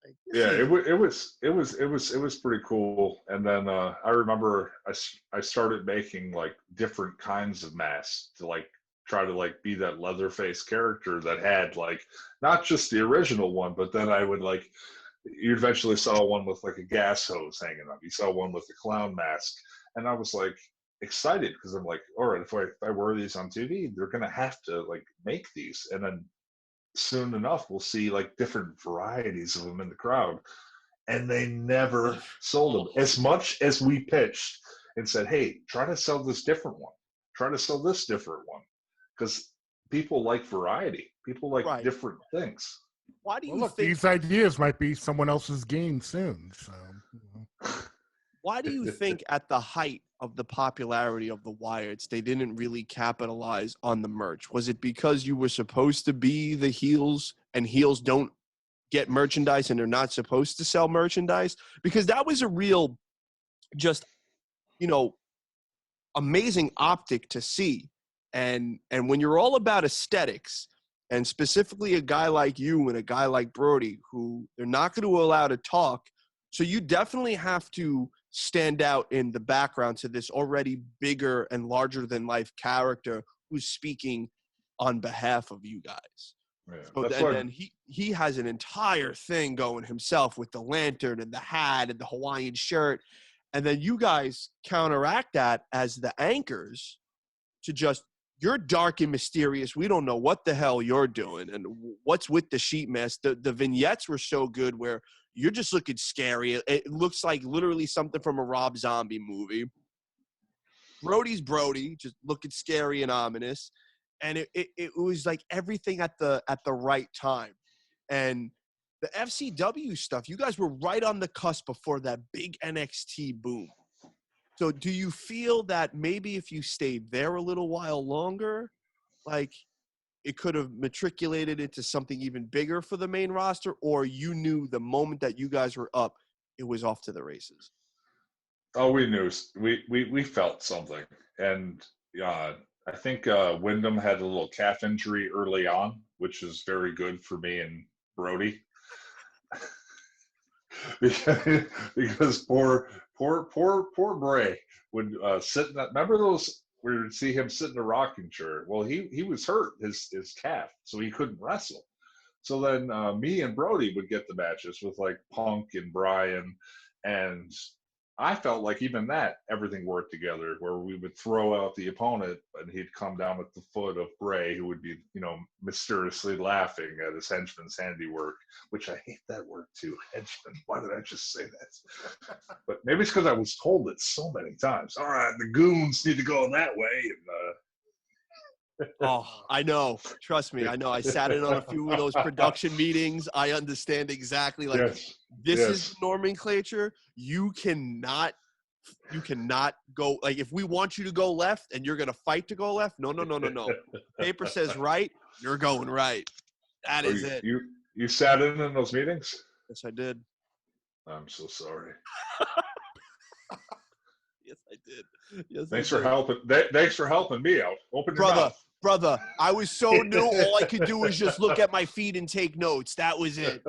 Like, yeah, it was pretty cool. And then I remember I started making like different kinds of masks to like try to like be that Leatherface character that had like not just the original one, but then I would like, you eventually saw one with like a gas hose hanging up. You saw one with a clown mask, and I was like excited because I'm like, all right, if I wear these on TV, they're gonna have to like make these, and then soon enough we'll see like different varieties of them in the crowd. And they never sold them. As much as we pitched and said, hey, try to sell this different one, try to sell this different one, because people like variety, people like different things. Why do you think these ideas might be someone else's game soon? So Why do you think at the height of the popularity of the Wyatts, they didn't really capitalize on the merch? Was it because you were supposed to be the heels and heels don't get merchandise and they're not supposed to sell merchandise? Because that was a real, just, you know, amazing optic to see. And when you're all about aesthetics, and specifically a guy like you and a guy like Brody, who they're not going to allow to talk, so you definitely have to stand out in the background to this already bigger and larger than life character who's speaking on behalf of you guys. Yeah, So then he has an entire thing going himself with the lantern and the hat and the Hawaiian shirt. And then you guys counteract that as the anchors to just, you're dark and mysterious. We don't know what the hell you're doing and what's with the sheet mask. The vignettes were so good where you're just looking scary. It looks like literally something from a Rob Zombie movie. Brody's Brody, just looking scary and ominous. And it was like everything at the right time. And the FCW stuff, you guys were right on the cusp before that big NXT boom. So do you feel that maybe if you stayed there a little while longer, like it could have matriculated into something even bigger for the main roster, or you knew the moment that you guys were up, it was off to the races? Oh, we knew. We felt something. And I think Wyndham had a little calf injury early on, which is very good for me and Brody. because poor Bray would sit in that. Remember those where you'd see him sit in a rocking chair? Well, he was hurt his calf, so he couldn't wrestle. So then me and Brody would get the matches with like Punk and Brian, and I felt like even that everything worked together. Where we would throw out the opponent, and he'd come down at the foot of Bray, who would be mysteriously laughing at his henchman's handiwork, which I hate that word too, henchman. Why did I just say that? But maybe it's because I was told it so many times. All right, the goons need to go that way, and Oh, I know. Trust me, I know. I sat in on a few of those production meetings. I understand exactly. Like, yes, this is the nomenclature. You cannot go. Like, if we want you to go left and you're going to fight to go left, no. Paper says right, you're going right. That is it. You sat in those meetings? Yes, I did. I'm so sorry. Yes, I did. Yes, Thanks for helping. Thanks for helping me out. Open your mouth. Brother, I was so new. All I could do was just look at my feet and take notes. That was it.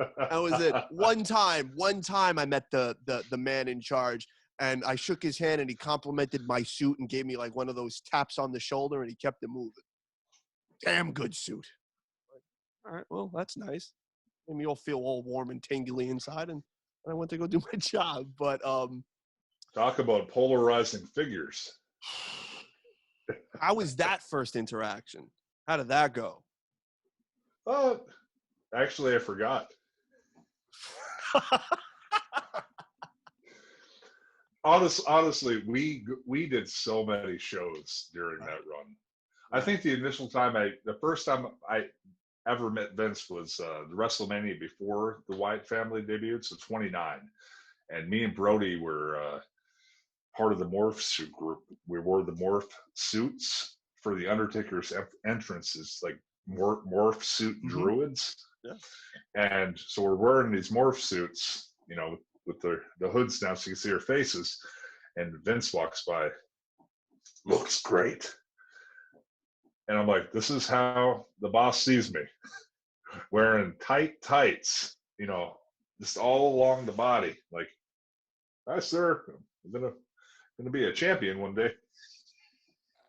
One time I met the man in charge, and I shook his hand, and he complimented my suit and gave me like one of those taps on the shoulder, and he kept it moving. Damn good suit. All right, well, that's nice. Made me all feel all warm and tingly inside, and I went to go do my job. But talk about polarizing figures. How was that first interaction? How did that go? Actually, I forgot. Honestly, we did so many shows during that run. I think the first time I ever met Vince was the WrestleMania before the Wyatt family debuted, so 29. And me and Brody were part of the morph suit group. We wore the morph suits for the Undertaker's entrances, like morph suit druids. Yeah. And so we're wearing these morph suits, with the hoods down so you can see our faces. And Vince walks by, looks great. And I'm like, this is how the boss sees me. Wearing tight tights, just all along the body. Like, hi, sir. I'm gonna be a champion one day.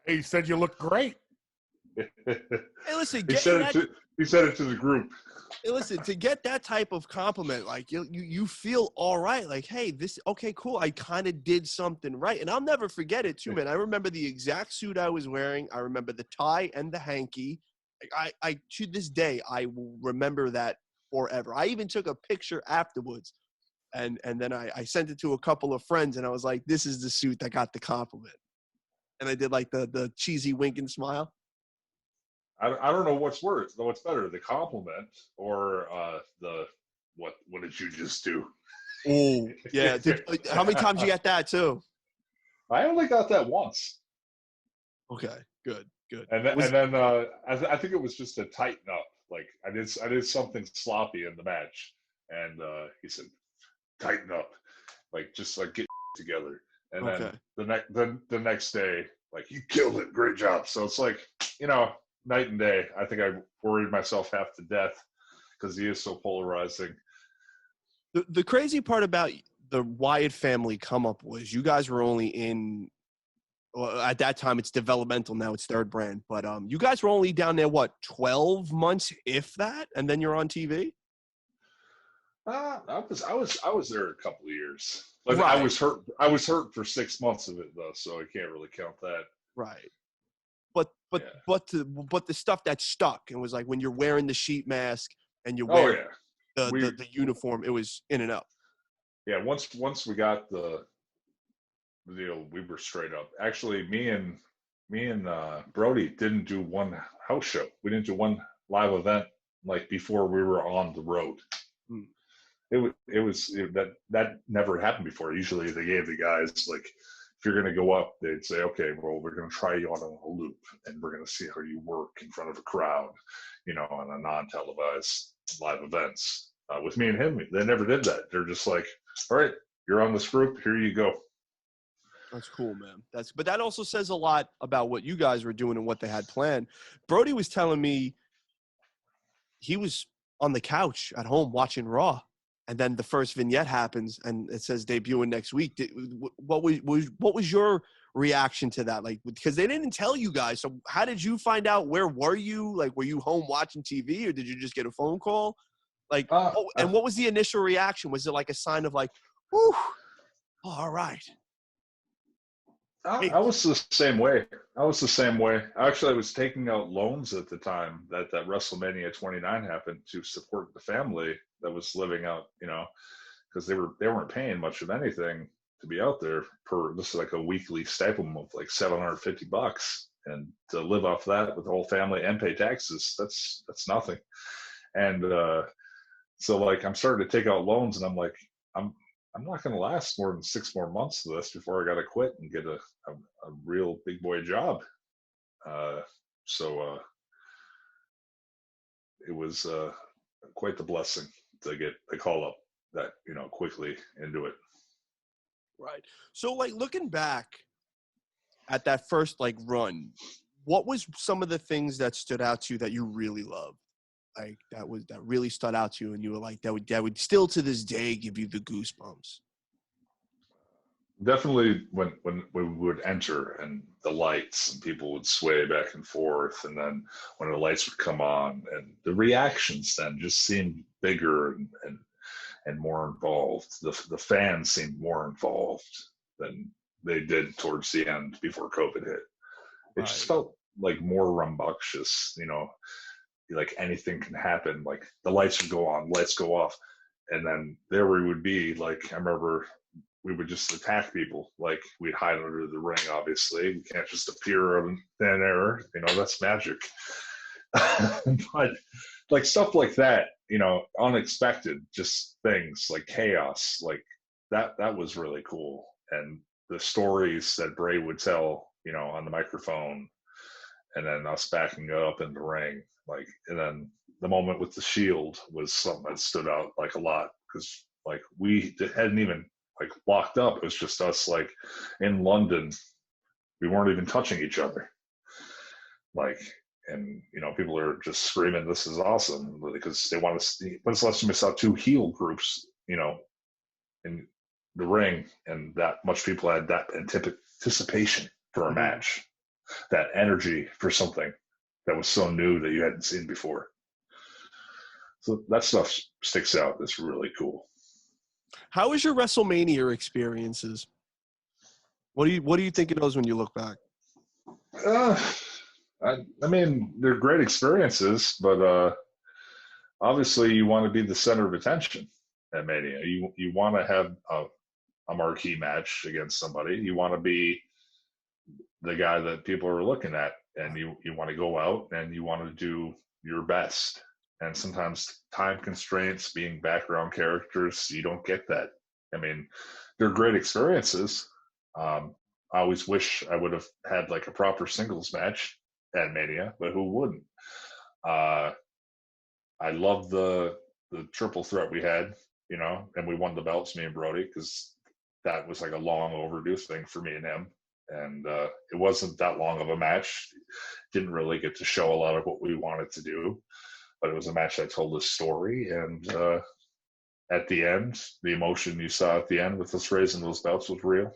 He said you look great. Hey, listen, he said it to the group. Hey, listen, to get that type of compliment, like you feel all right. Like, hey, okay, cool. I kind of did something right, and I'll never forget it too, man. I remember the exact suit I was wearing. I remember the tie and the hanky. I to this day, I will remember that forever. I even took a picture afterwards. And then I sent it to a couple of friends, and I was like, this is the suit that got the compliment. And I did like the cheesy wink and smile. I don't know what's worse, what's better, the compliment or the what did you just do? Oh, yeah. How many times you got that too? I only got that once. Okay, good. And then I think it was just to tighten up. Like I did something sloppy in the match, and he said, "Tighten up, like just like get together." And then the next day, like, "You killed it, great job." So it's like, night and day. I think I worried myself half to death because he is so polarizing. The crazy part about the Wyatt family come up was you guys were only in. Well, at that time, it's developmental. Now it's third brand. But you guys were only down there, 12 months, if that? And then you're on TV? I was there a couple of years. Like, right. I was hurt for 6 months of it, though, so I can't really count that. Right. But the stuff that stuck, and was like when you're wearing the sheet mask and you're wearing the uniform, it was in and out. Yeah, once we got the deal, we were straight up. Actually, me and Brody didn't do one house show. We didn't do one live event like before we were on the road. That never happened before. Usually they gave the guys, like, if you're going to go up, they'd say, okay, well, we're going to try you on a loop and we're going to see how you work in front of a crowd, on a non-televised live events. With me and him, they never did that. They're just like, all right, you're on this group, here you go. That's cool, man. But that also says a lot about what you guys were doing and what they had planned. Brody was telling me he was on the couch at home watching Raw, and then the first vignette happens, and it says debuting next week. What was your reaction to that? Like, because they didn't tell you guys. So how did you find out? Where were you? Like, were you home watching TV, or did you just get a phone call? Like, and what was the initial reaction? Was it like a sign of like, whew, all right? I was the same way. Actually, I was taking out loans at the time that WrestleMania 29 happened to support the family that was living out, because they weren't paying much of anything to be out there this is like a weekly stipend of like $750, and to live off that with the whole family and pay taxes, that's nothing. And so like I'm starting to take out loans, and I'm like, I'm not going to last more than 6 more months of this before I got to quit and get a real big boy job. So it was quite the blessing to get the call up that, quickly into it. Right. So like looking back at that first like run, what was some of the things that stood out to you that you really loved? Like that really stood out to you, and you were like, that would still to this day give you the goosebumps? Definitely when we would enter and the lights and people would sway back and forth, and then when the lights would come on, and the reactions then just seemed bigger and more involved. The fans seemed more involved than they did towards the end before COVID hit. It just felt like more rambunctious, like anything can happen. Like the lights would go on, lights go off, and then there we would be. Like I remember we would just attack people. Like we'd hide under the ring. Obviously, we can't just appear out of thin air. That's magic. But like stuff like that, unexpected, just things like chaos, like that was really cool. And the stories that Bray would tell, on the microphone, and then us backing up in the ring. Like, and then the moment with the Shield was something that stood out like a lot, because like we hadn't even like locked up. It was just us like in London. We weren't even touching each other. Like, and people are just screaming, "This is awesome!" because they want to see. But it's less than we saw two heel groups, in the ring, and that much people had that anticipation for a match, that energy for something that was so new that you hadn't seen before. So that stuff sticks out. It's really cool. How was your WrestleMania experiences? What do you think of those when you look back? I mean, they're great experiences, but obviously you want to be the center of attention at Mania. You want to have a marquee match against somebody. You want to be the guy that people are looking at, and you want to go out and you want to do your best. And sometimes time constraints, being background characters, you don't get that I mean, they're great experiences. I always wish I would have had like a proper singles match at Mania, but who wouldn't? I love the triple threat we had, you know, and we won the belts, me and Brody, because that was like a long overdue thing for me and him. And it wasn't that long of a match. Didn't really get to show a lot of what we wanted to do, but it was a match that told a story. And at the end, the emotion you saw at the end with us raising those belts was real.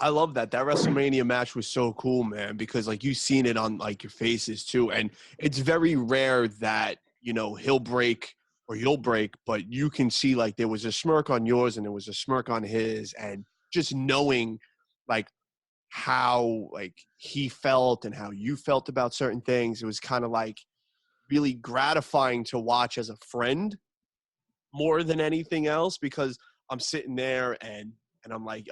I love that. That WrestleMania match was so cool, man, because like you've seen it on like your faces too. And it's very rare that, you know, he'll break or you'll break, but you can see like there was a smirk on yours and there was a smirk on his, and just knowing like how like he felt and how you felt about certain things. It was kind of like really gratifying to watch as a friend more than anything else, because I'm sitting there and I'm like,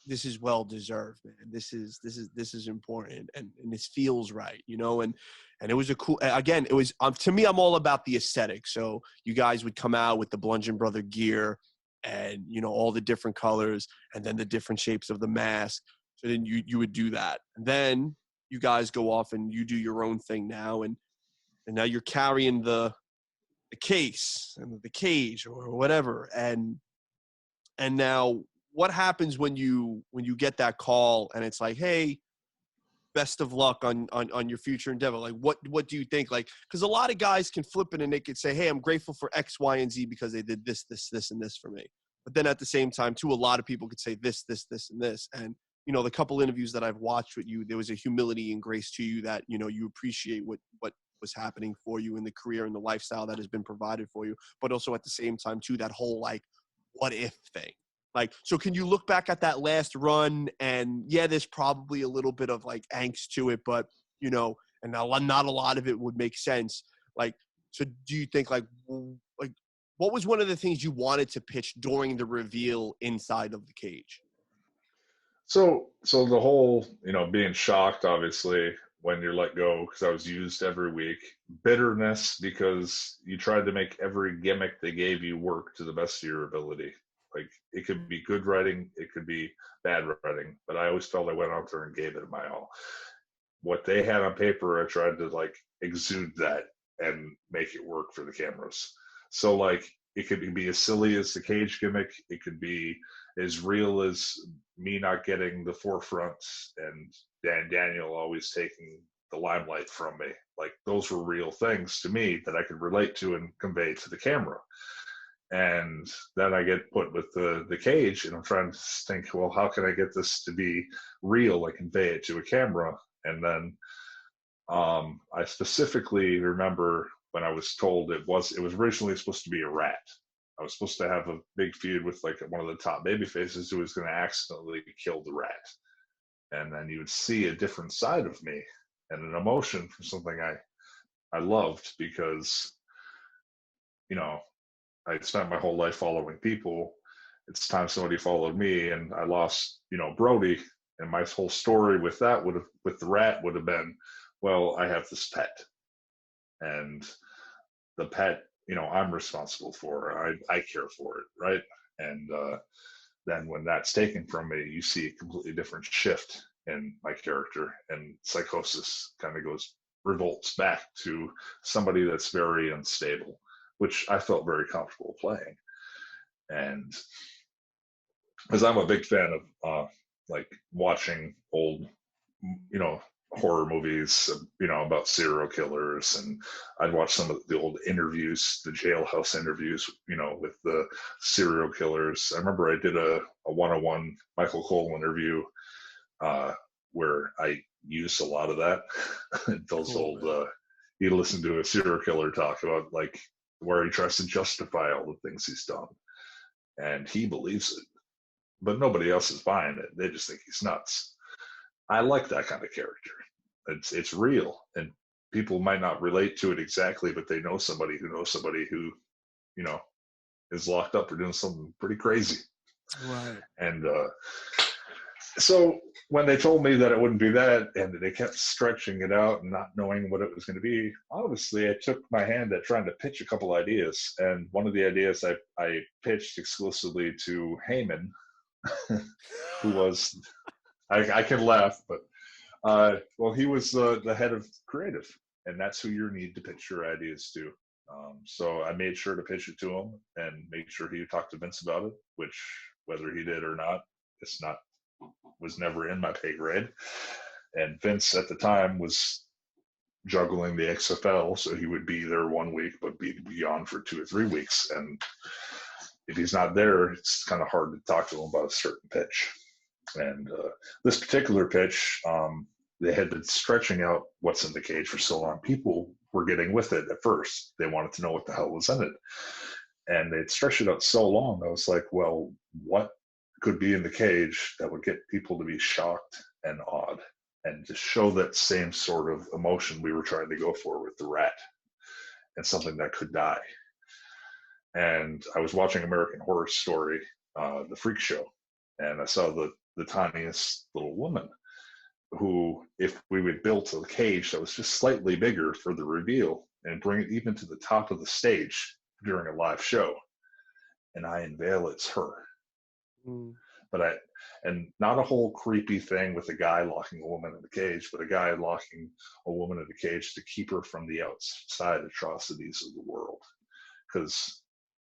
this is well deserved, man. This is important, and this feels right, you know. And it was a cool. Again, it was to me. I'm all about the aesthetic. So you guys would come out with the Bludgeon Brother gear, and you know all the different colors, and then the different shapes of the mask. So then you would do that, and then you guys go off and you do your own thing now, and now you're carrying the case and the cage or whatever, and now what happens when you get that call and it's like, hey, best of luck on your future endeavor? Like, what do you think? Like, because a lot of guys can flip it and they could say, hey, I'm grateful for X, Y, and Z because they did this, and this for me. But then at the same time, too, a lot of people could say this, and this. And, you know, the couple interviews that I've watched with you, there was a humility and grace to you that, you know, you appreciate what was happening for you in the career and the lifestyle that has been provided for you. But also at the same time, too, that whole, like, what if thing. Like, so can you look back at that last run and, yeah, there's probably a little bit of, like, angst to it, but, you know, and not a lot of it would make sense. Like, so do you think, like, what was one of the things you wanted to pitch during the reveal inside of the cage? So the whole, you know, being shocked, obviously, when you're let go, because I was used every week. Bitterness, because you tried to make every gimmick they gave you work to the best of your ability. Like, it could be good writing, it could be bad writing, but I always felt I went out there and gave it my all. What they had on paper, I tried to like exude that and make it work for the cameras. So like, it could be as silly as the cage gimmick. It could be as real as me not getting the forefront and Daniel always taking the limelight from me. Like, those were real things to me that I could relate to and convey to the camera. And then I get put with the cage, and I'm trying to think, well, how can I get this to be real? I convey it to a camera. And then I specifically remember when I was told it was originally supposed to be a rat. I was supposed to have a big feud with like one of the top baby faces who was going to accidentally kill the rat. And then you would see a different side of me and an emotion for something I loved, because, you know, I spent my whole life following people. It's time somebody followed me, and I lost, you know, Brody. And my whole story with that with the rat would have been, well, I have this pet, and the pet, you know, I'm responsible for. I care for it, right? And then when that's taken from me, you see a completely different shift in my character, and psychosis kind of revolts back to somebody that's very unstable, which I felt very comfortable playing. And because I'm a big fan of like watching old, you know, horror movies, you know, about serial killers, and I'd watch some of the old interviews, the jailhouse interviews, you know, with the serial killers. I remember I did a one-on-one Michael Cole interview where I used a lot of that. Those cool, old, you listen to a serial killer talk about like where he tries to justify all the things he's done, and he believes it, but nobody else is buying it. They just think he's nuts. I like that kind of character. It's real, and people might not relate to it exactly, but they know somebody who, you know, is locked up for doing something pretty crazy. Right. And So when they told me that it wouldn't be that, and they kept stretching it out and not knowing what it was going to be, obviously I took my hand at trying to pitch a couple ideas. And one of the ideas I pitched exclusively to Heyman, who was, I can laugh, but well, he was the head of creative, and that's who you need to pitch your ideas to. So I made sure to pitch it to him and make sure he talked to Vince about it, which whether he did or not, was never in my pay grade. And Vince at the time was juggling the XFL, so he would be there 1 week but be gone for 2 or 3 weeks. And if he's not there, it's kind of hard to talk to him about a certain pitch. And this particular pitch, they had been stretching out what's in the cage for so long. People were getting with it at first. They wanted to know what the hell was in it. And they'd stretched it out so long, I was like, well, what could be in the cage that would get people to be shocked and awed and to show that same sort of emotion we were trying to go for with the rat, and something that could die. And I was watching American Horror Story, the Freak Show, and I saw the tiniest little woman who, if we would build a cage that was just slightly bigger for the reveal and bring it even to the top of the stage during a live show, and I unveil it's her. But and not a whole creepy thing with a guy locking a woman in the cage, but a guy locking a woman in the cage to keep her from the outside atrocities of the world. Because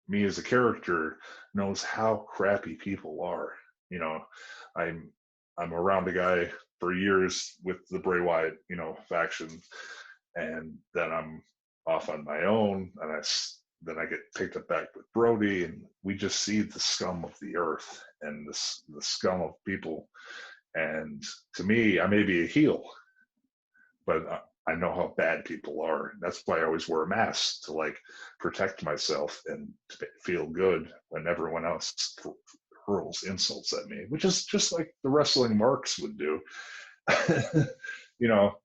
me as a character knows how crappy people are. You know, I'm around a guy for years with the Bray Wyatt, faction, and then I'm off on my own, and then I get picked up back with Brody, and we just see the scum of the earth and the scum of people. And to me, I may be a heel, but I know how bad people are. That's why I always wear a mask, to protect myself and to feel good when everyone else hurls insults at me, which is just like the wrestling marks would do.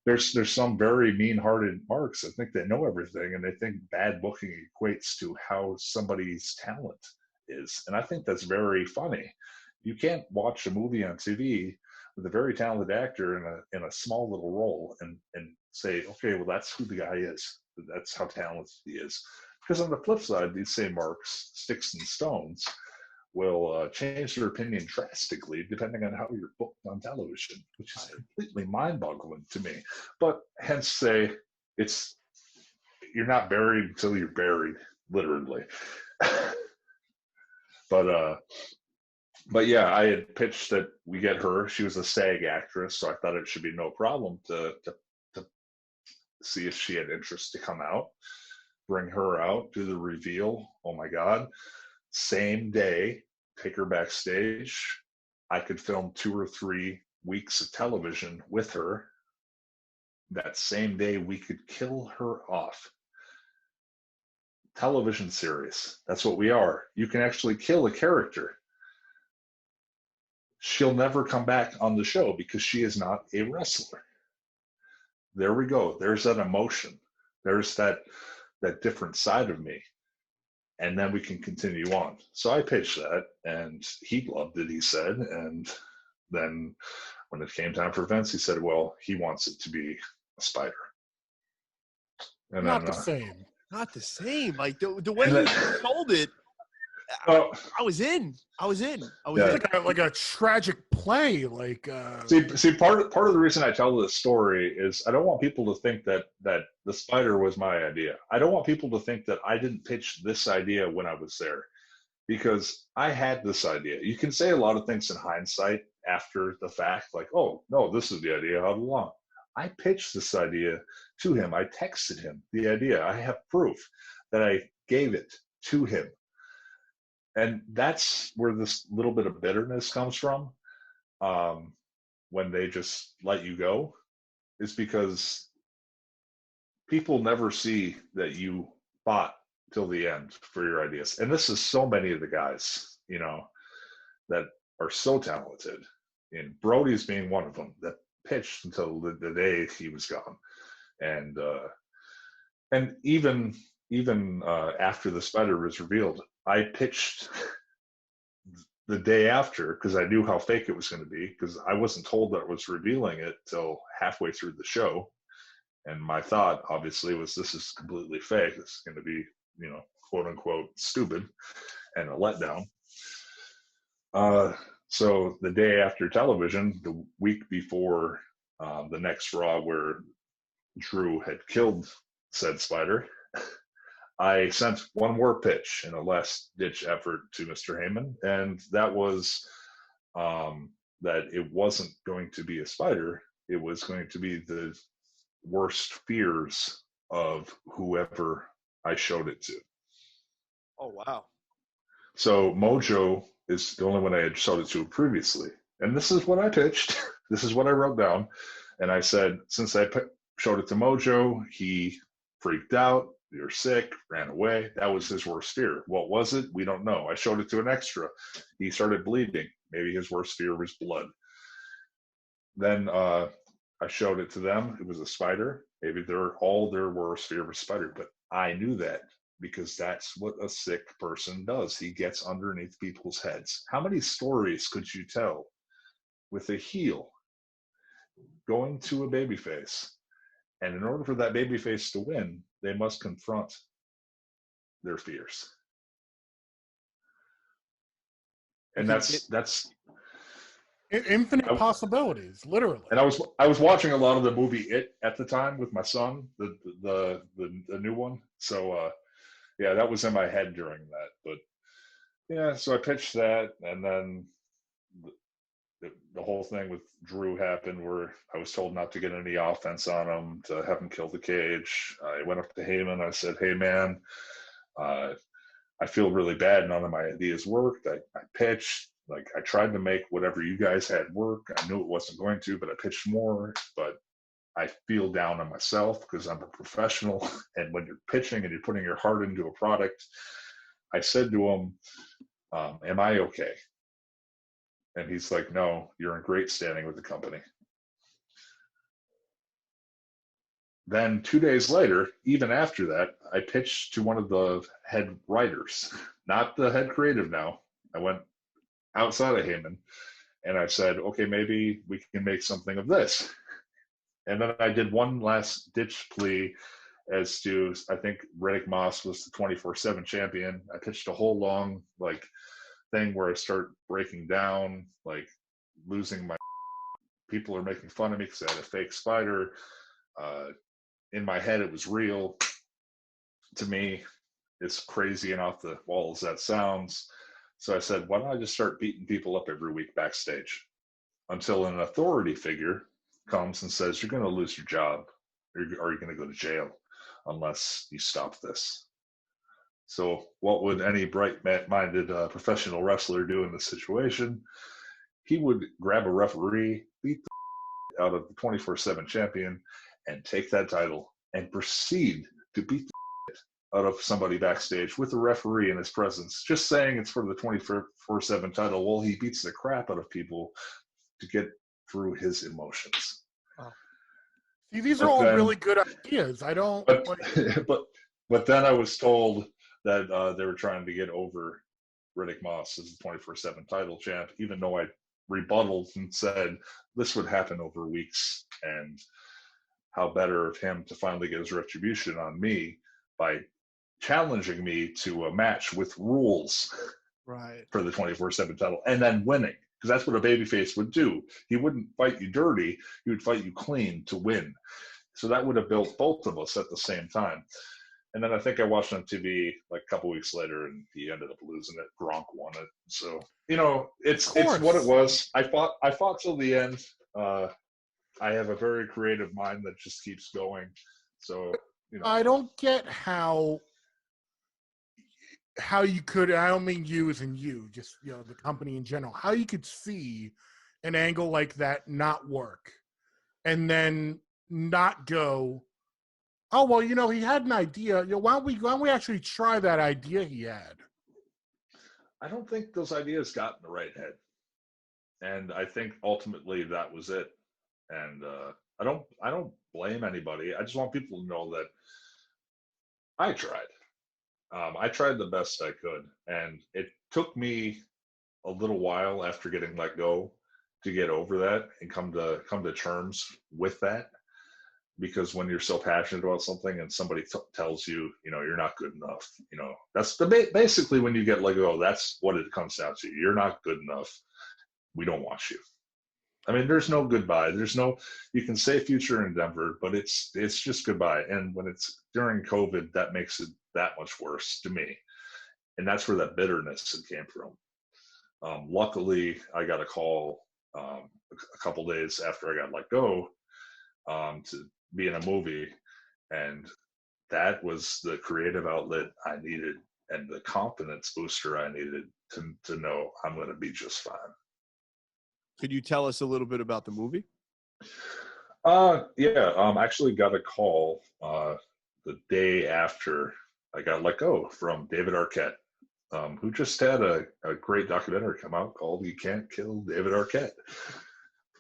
There's some very mean-hearted marks that think they know everything, and they think bad booking equates to how somebody's talent is. And I think that's very funny. You can't watch a movie on TV with a very talented actor in a small little role and say, okay, well, that's who the guy is. That's how talented he is. Because on the flip side, these same marks, sticks and stones, will change their opinion drastically depending on how you're booked on television, which is completely mind-boggling to me. But hence say you're not buried until you're buried, literally. But yeah, I had pitched that we get her. She was a SAG actress, so I thought it should be no problem to see if she had interest to come out, bring her out, do the reveal. Oh my God. Same day, take her backstage. I could film 2 or 3 weeks of television with her. That same day, we could kill her off. Television series. That's what we are. You can actually kill a character. She'll never come back on the show because she is not a wrestler. There we go. There's that emotion. There's that different side of me. And then we can continue on. So I pitched that, and he loved it, he said. And then when it came time for Vince, he said, well, he wants it to be a spider. And not the same. Not the same. Like the way you told it, I was in. Like a tragic play. See, part of the reason I tell this story is I don't want people to think that the spider was my idea. I don't want people to think that I didn't pitch this idea when I was there, because I had this idea. You can say a lot of things in hindsight after the fact, like, oh no, this is the idea all along. I pitched this idea to him. I texted him the idea. I have proof that I gave it to him. And that's where this little bit of bitterness comes from, when they just let you go, is because people never see that you fought till the end for your ideas. And this is so many of the guys, that are so talented. And Brody's being one of them that pitched until the day he was gone. And even after the spider was revealed, I pitched the day after, because I knew how fake it was going to be, because I wasn't told that it was revealing it till halfway through the show. And my thought, obviously, was this is completely fake. This is going to be, quote unquote, stupid and a letdown. So the day after television, the week before the next Raw where Drew had killed said spider, I sent one more pitch in a last-ditch effort to Mr. Heyman, and that was that it wasn't going to be a spider. It was going to be the worst fears of whoever I showed it to. Oh, wow. So Mojo is the only one I had showed it to previously. And this is what I pitched. This is what I wrote down. And I said, since I showed it to Mojo, he freaked out. You're sick, ran away. That was his worst fear. What was it? We don't know. I showed it to an extra. He started bleeding. Maybe his worst fear was blood. Then I showed it to them. It was a spider. Maybe all their worst fear was spider. But I knew that because that's what a sick person does. He gets underneath people's heads. How many stories could you tell with a heel going to a babyface? And in order for that babyface to win, they must confront their fears. And that's infinite possibilities, literally. And I was watching a lot of the movie It at the time with my son, the new one. So yeah, that was in my head during that. But yeah, so I pitched that, and then the whole thing with Drew happened where I was told not to get any offense on him, to have him kill the cage. I went up to Heyman. I said, hey, man, I feel really bad. None of my ideas worked. I pitched. Like, I tried to make whatever you guys had work. I knew it wasn't going to, but I pitched more. But I feel down on myself because I'm a professional. And when you're pitching and you're putting your heart into a product, I said to him, am I okay? And he's like, no, you're in great standing with the company. Then 2 days later, even after that, I pitched to one of the head writers, not the head creative now. I went outside of Heyman and I said, okay, maybe we can make something of this. And then I did one last ditch plea as to, I think Riddick Moss was the 24/7 champion. I pitched a whole long thing where I start breaking down, losing my. People are making fun of me because I had a fake spider. In my head, it was real. To me, it's crazy and off the wall as that sounds. So I said, why don't I just start beating people up every week backstage until an authority figure comes and says, you're going to lose your job or you're going to go to jail unless you stop this. So what would any bright-minded professional wrestler do in this situation? He would grab a referee, beat the out of the 24/7 champion, and take that title and proceed to beat the out of somebody backstage with a referee in his presence, just saying it's for the 24/7 title. Well, he beats the crap out of people to get through his emotions. Oh. See, these are all really good ideas. I don't. But then I was told that they were trying to get over Riddick Moss as the 24/7 title champ, even though I rebutted and said this would happen over weeks, and how better of him to finally get his retribution on me by challenging me to a match with rules for the 24/7 title and then winning, because that's what a babyface would do. He wouldn't fight you dirty, he would fight you clean to win. So that would have built both of us at the same time. And then I think I watched on TV a couple weeks later, and he ended up losing it. Gronk won it. So it's what it was. I fought till the end. I have a very creative mind that just keeps going. So I don't get how you could. I don't mean you as in you, just the company in general. How you could see an angle like that not work, and then not go, oh, well, he had an idea. Why don't we actually try that idea he had? I don't think those ideas got in the right head. And I think ultimately that was it. And I don't blame anybody. I just want people to know that I tried. I tried the best I could. And it took me a little while after getting let go to get over that and come to terms with that. Because when you're so passionate about something and somebody tells you, you're not good enough, that's basically when you get let go. That's what it comes down to. You're not good enough. We don't want you. I mean, there's no goodbye. You can say future endeavor, but it's just goodbye. And when it's during COVID, that makes it that much worse to me. And that's where that bitterness came from. Luckily, I got a call a couple days after I got let go to be in a movie, and that was the creative outlet I needed and the confidence booster I needed to know I'm going to be just fine. Could you tell us a little bit about the movie? Yeah. Actually got a call the day after I got let go from David Arquette, who just had a great documentary come out called "You Can't Kill David Arquette."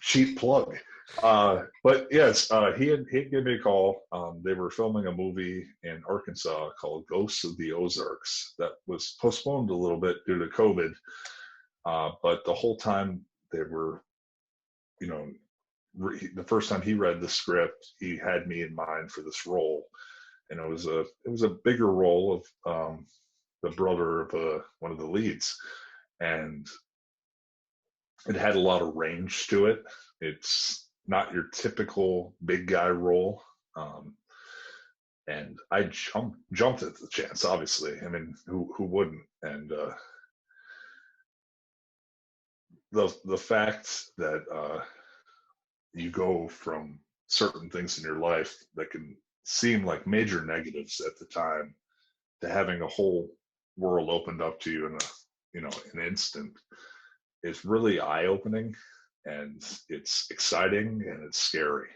Cheap plug. But yes, he'd give me a call. They were filming a movie in Arkansas called Ghosts of the Ozarks that was postponed a little bit due to COVID. But the whole time they were, the first time he read the script, he had me in mind for this role. And it was a bigger role of the brother of one of the leads. And it had a lot of range to it. It's not your typical big guy role. And I jumped at the chance, obviously. I mean, who wouldn't? And the fact that you go from certain things in your life that can seem like major negatives at the time to having a whole world opened up to you in an instant is really eye-opening, and it's exciting and it's scary,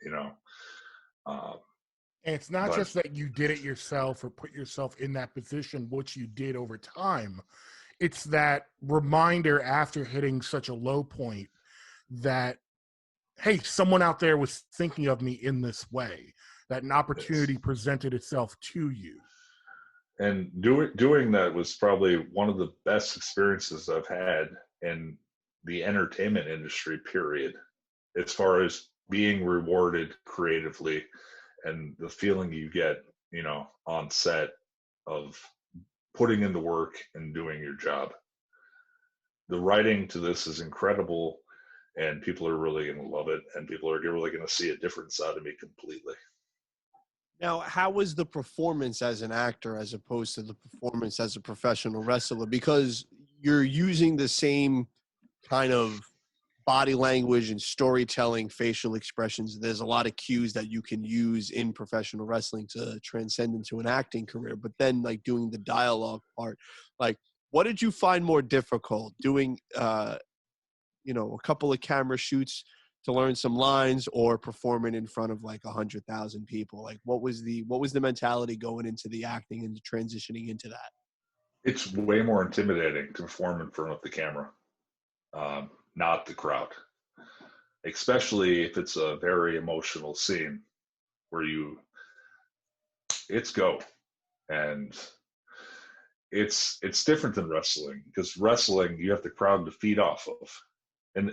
and it's not just that you did it yourself or put yourself in that position, which you did over time. It's that reminder after hitting such a low point that, hey, someone out there was thinking of me in this way, that an opportunity presented itself to you. And doing that was probably one of the best experiences I've had in the entertainment industry, period, as far as being rewarded creatively and the feeling you get, on set of putting in the work and doing your job. The writing to this is incredible, and people are really going to love it, and people are really going to see a different side of me completely. Now, how was the performance as an actor as opposed to the performance as a professional wrestler? Because you're using the same kind of body language and storytelling, facial expressions. There's a lot of cues that you can use in professional wrestling to transcend into an acting career. But then, like, doing the dialogue part, like, what did you find more difficult? Doing, a couple of camera shoots to learn some lines, or performing in front of like 100,000 people? Like, what was the mentality going into the acting and transitioning into that? It's way more intimidating to perform in front of the camera, not the crowd, especially if it's a very emotional scene where it's go. And it's different than wrestling, because wrestling, you have the crowd to feed off of.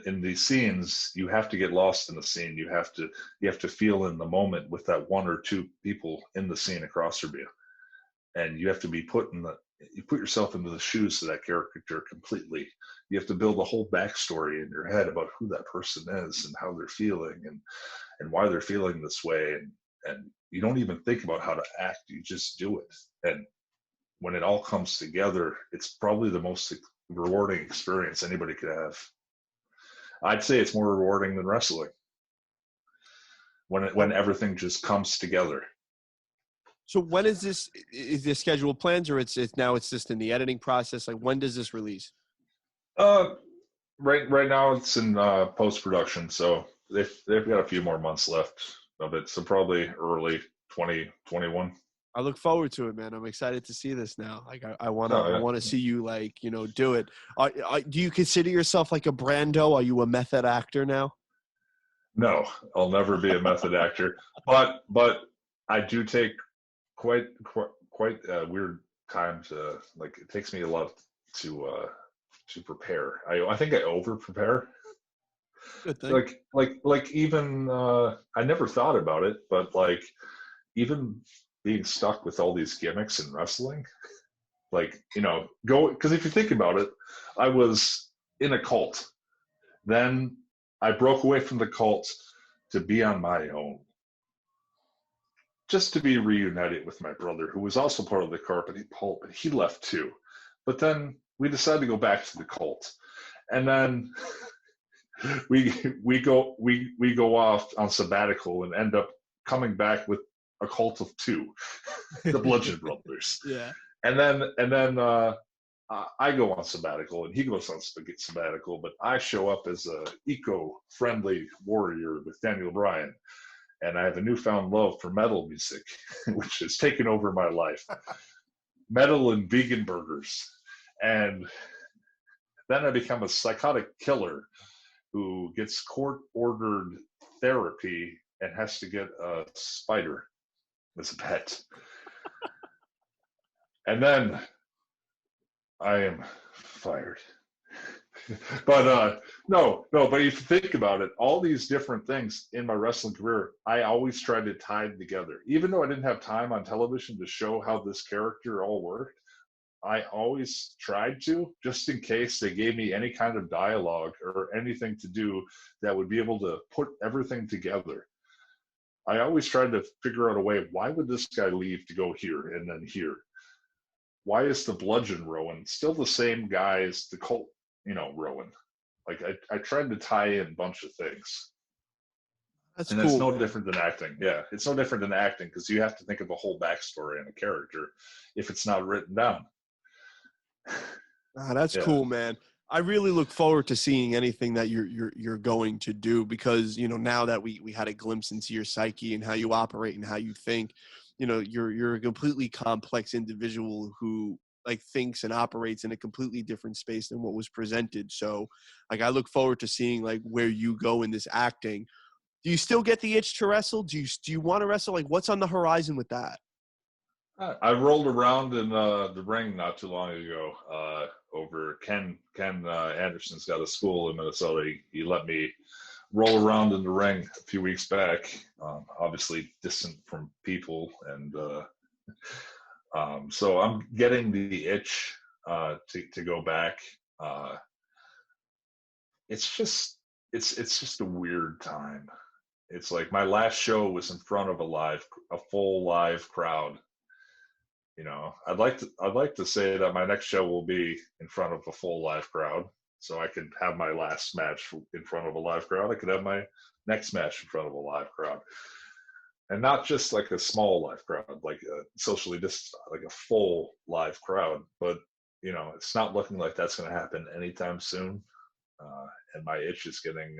In these scenes, you have to get lost in the scene. You have to feel in the moment with that one or two people in the scene across from you, and you have to be you put yourself into the shoes of that character completely. You have to build a whole backstory in your head about who that person is and how they're feeling and why they're feeling this way. And you don't even think about how to act. You just do it. And when it all comes together, it's probably the most rewarding experience anybody could have. I'd say it's more rewarding than wrestling when everything just comes together. So when is this scheduled plans, or it's just in the editing process? Like, when does this release? Right now it's in post-production, so they've got a few more months left of it, so probably early 2021. I look forward to it, man. I'm excited to see this now. Like, I want to see you, like, do it. Do you consider yourself like a Brando? Are you a method actor now? No, I'll never be a method actor. But I do take quite a weird time to, like, it takes me a lot to to prepare. I think I over prepare. Good thing. Like even I never thought about it, but like even being stuck with all these gimmicks in wrestling, like, you know, because if you think about it, I was in a cult. Then I broke away from the cult to be on my own. Just to be reunited with my brother, who was also part of the Carpet Cult, but he left too. But then we decided to go back to the cult. And then we go off on sabbatical and end up coming back with a cult of two, the Bludgeon Brothers. Yeah. And then I go on sabbatical and he goes on sabbatical, but I show up as a eco-friendly warrior with Daniel Bryan. And I have a newfound love for metal music, which has taken over my life. Metal and vegan burgers. And then I become a psychotic killer who gets court-ordered therapy and has to get a spider as a pet. And then I am fired. But no, but if you think about it, all these different things in my wrestling career, I always tried to tie them together. Even though I didn't have time on television to show how this character all worked, I always tried to, just in case they gave me any kind of dialogue or anything to do that would be able to put everything together. I always tried to figure out a way, why would this guy leave to go here and then here? Why is the Bludgeon Rowan still the same guy as the Cult, Rowan? Like, I tried to tie in a bunch of things. That's and cool. It's no different than acting. Yeah, it's no different than acting because you have to think of a whole backstory on a character if it's not written down. That's cool, man. I really look forward to seeing anything that you're going to do because, now that we had a glimpse into your psyche and how you operate and how you think, you're a completely complex individual who thinks and operates in a completely different space than what was presented. So I look forward to seeing where you go in this acting. Do you still get the itch to wrestle? Do you want to wrestle? What's on the horizon with that? I rolled around in the ring not too long ago over Ken Anderson's got a school in Minnesota. He let me roll around in the ring a few weeks back, obviously distant from people. And so I'm getting the itch to go back. It's just a weird time. It's like my last show was in front of a full live crowd. I'd like to say that my next show will be in front of a full live crowd, so I could have my last match in front of a live crowd. I could have my next match in front of a live crowd, and not just like a small live crowd, like a socially distant, like a full live crowd. But it's not looking like that's going to happen anytime soon. And my itch is getting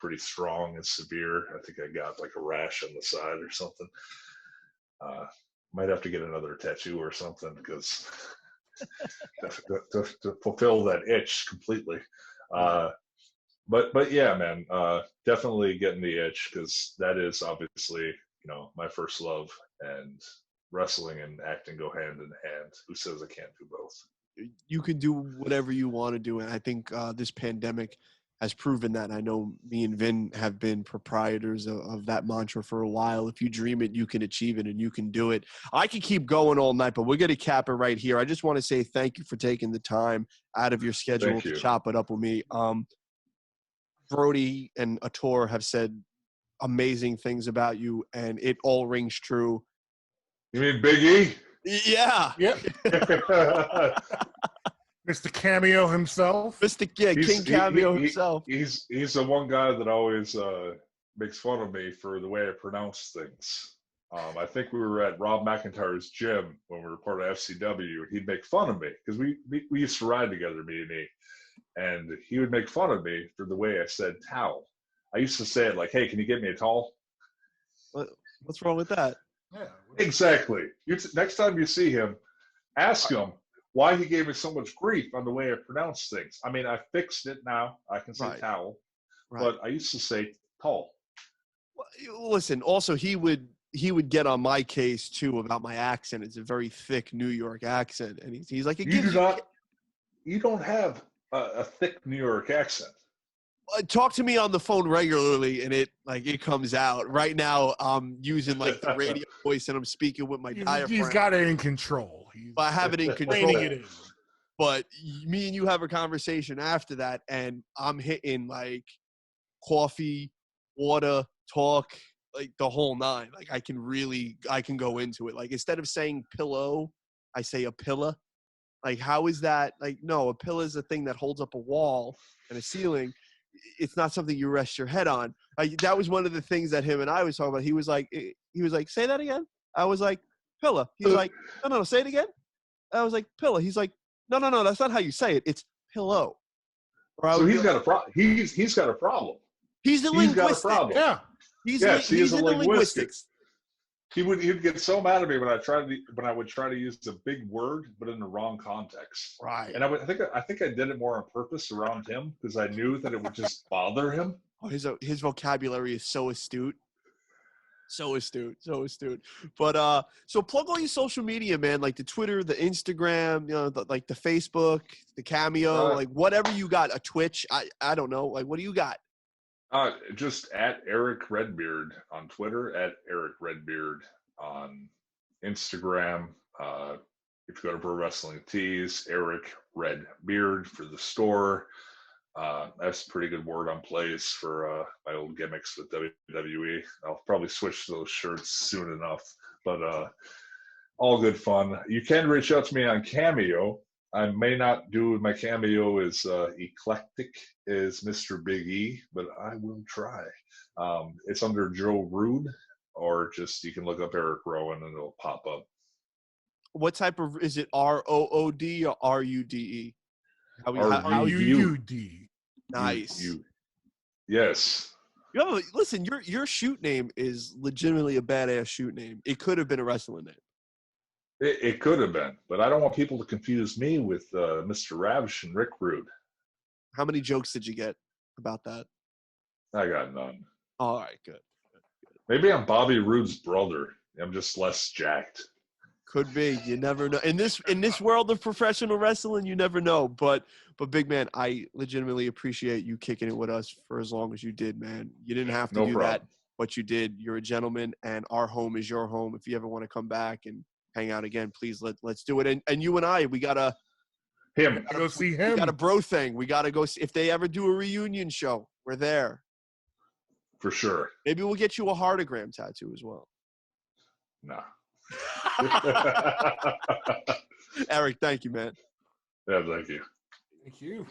pretty strong and severe. I think I got like a rash on the side or something. Might have to get another tattoo or something because to fulfill that itch completely. But yeah, man, definitely getting the itch because that is obviously my first love, and wrestling and acting go hand in hand. Who says I can't do both? You can do whatever you want to do, and I think this pandemic has proven that. I know me and Vin have been proprietors of that mantra for a while. If you dream it, you can achieve it, and you can do it. I could keep going all night, but we're going to cap it right here. I just want to say thank you for taking the time out of your schedule to chop it up with me. Brody and Ator have said amazing things about you, and it all rings true. You mean Big E? Yeah. Yep. Mr. Cameo himself. King Cameo himself. He's the one guy that always makes fun of me for the way I pronounce things. I think we were at Rob McIntyre's gym when we were part of FCW, and he'd make fun of me because we used to ride together, me and he. And he would make fun of me for the way I said towel. I used to say it like, hey, can you get me a towel? What's wrong with that? Yeah. Exactly. Next time you see him, ask him why he gave me so much grief on the way I pronounce things. I mean, I fixed it now. I can say towel. Right. But I used to say tall. Well, listen, also he would get on my case too about my accent. It's a very thick New York accent. And he's like, you don't have a thick New York accent. Talk to me on the phone regularly, and it comes out. Right now, I'm using like the radio voice, and I'm speaking with my diaphragm. He's got it in control. I have it in control. Reining it in. But me and you have a conversation after that, and I'm hitting like coffee, water, talk, like the whole nine. Like I can go into it. Like instead of saying pillow, I say a pillar. Like how is that? Like no, a pillar is a thing that holds up a wall and a ceiling. It's not something you rest your head on. That was one of the things that him and I was talking about. He was like, say that again. I was like, pillar. He's like, no, say it again. I was like, pillar. He's like, no, that's not how you say it. It's pillow. So he's got a problem. He's got a problem. He's a linguistic. Yeah. He's a linguistics. He'd get so mad at me when I would try to use a big word, but in the wrong context. Right. And I think I did it more on purpose around him because I knew that it would just bother him. Oh, his vocabulary is so astute. So astute. But so plug all your social media, man, like the Twitter, the Instagram, like the Facebook, the Cameo, like whatever you got, a Twitch. I don't know. Like what do you got? Just at Erick Redbeard on Twitter, at Erick Redbeard on Instagram. If you go to Pro Wrestling Tees, Erick Redbeard for the store. That's a pretty good word on place for my old gimmicks with WWE. I'll probably switch those shirts soon enough, but all good fun. You can reach out to me on Cameo. I may not do my Cameo as eclectic as Mr. Big E, but I will try. It's under Joe Rude, or just you can look up Erick Rowan and it'll pop up. What type of, is it ROOD or RUDE? RUD. Nice. Yes. Listen, your shoot name is legitimately a badass shoot name. It could have been a wrestling name. It could have been, but I don't want people to confuse me with Mr. Ravish and Rick Rude. How many jokes did you get about that? I got none. All right, good. Maybe I'm Bobby Roode's brother. I'm just less jacked. Could be. You never know. In this world of professional wrestling, you never know. But big man, I legitimately appreciate you kicking it with us for as long as you did, man. You didn't have to do that, but you did. You're a gentleman, and our home is your home. If you ever want to come back and hang out again, please let's do it. And you and I, we gotta go see him. We got a bro thing. We gotta go see, if they ever do a reunion show, we're there. For sure. Maybe we'll get you a heartogram tattoo as well. Nah. Erick, thank you, man. Yeah, thank you. Thank you.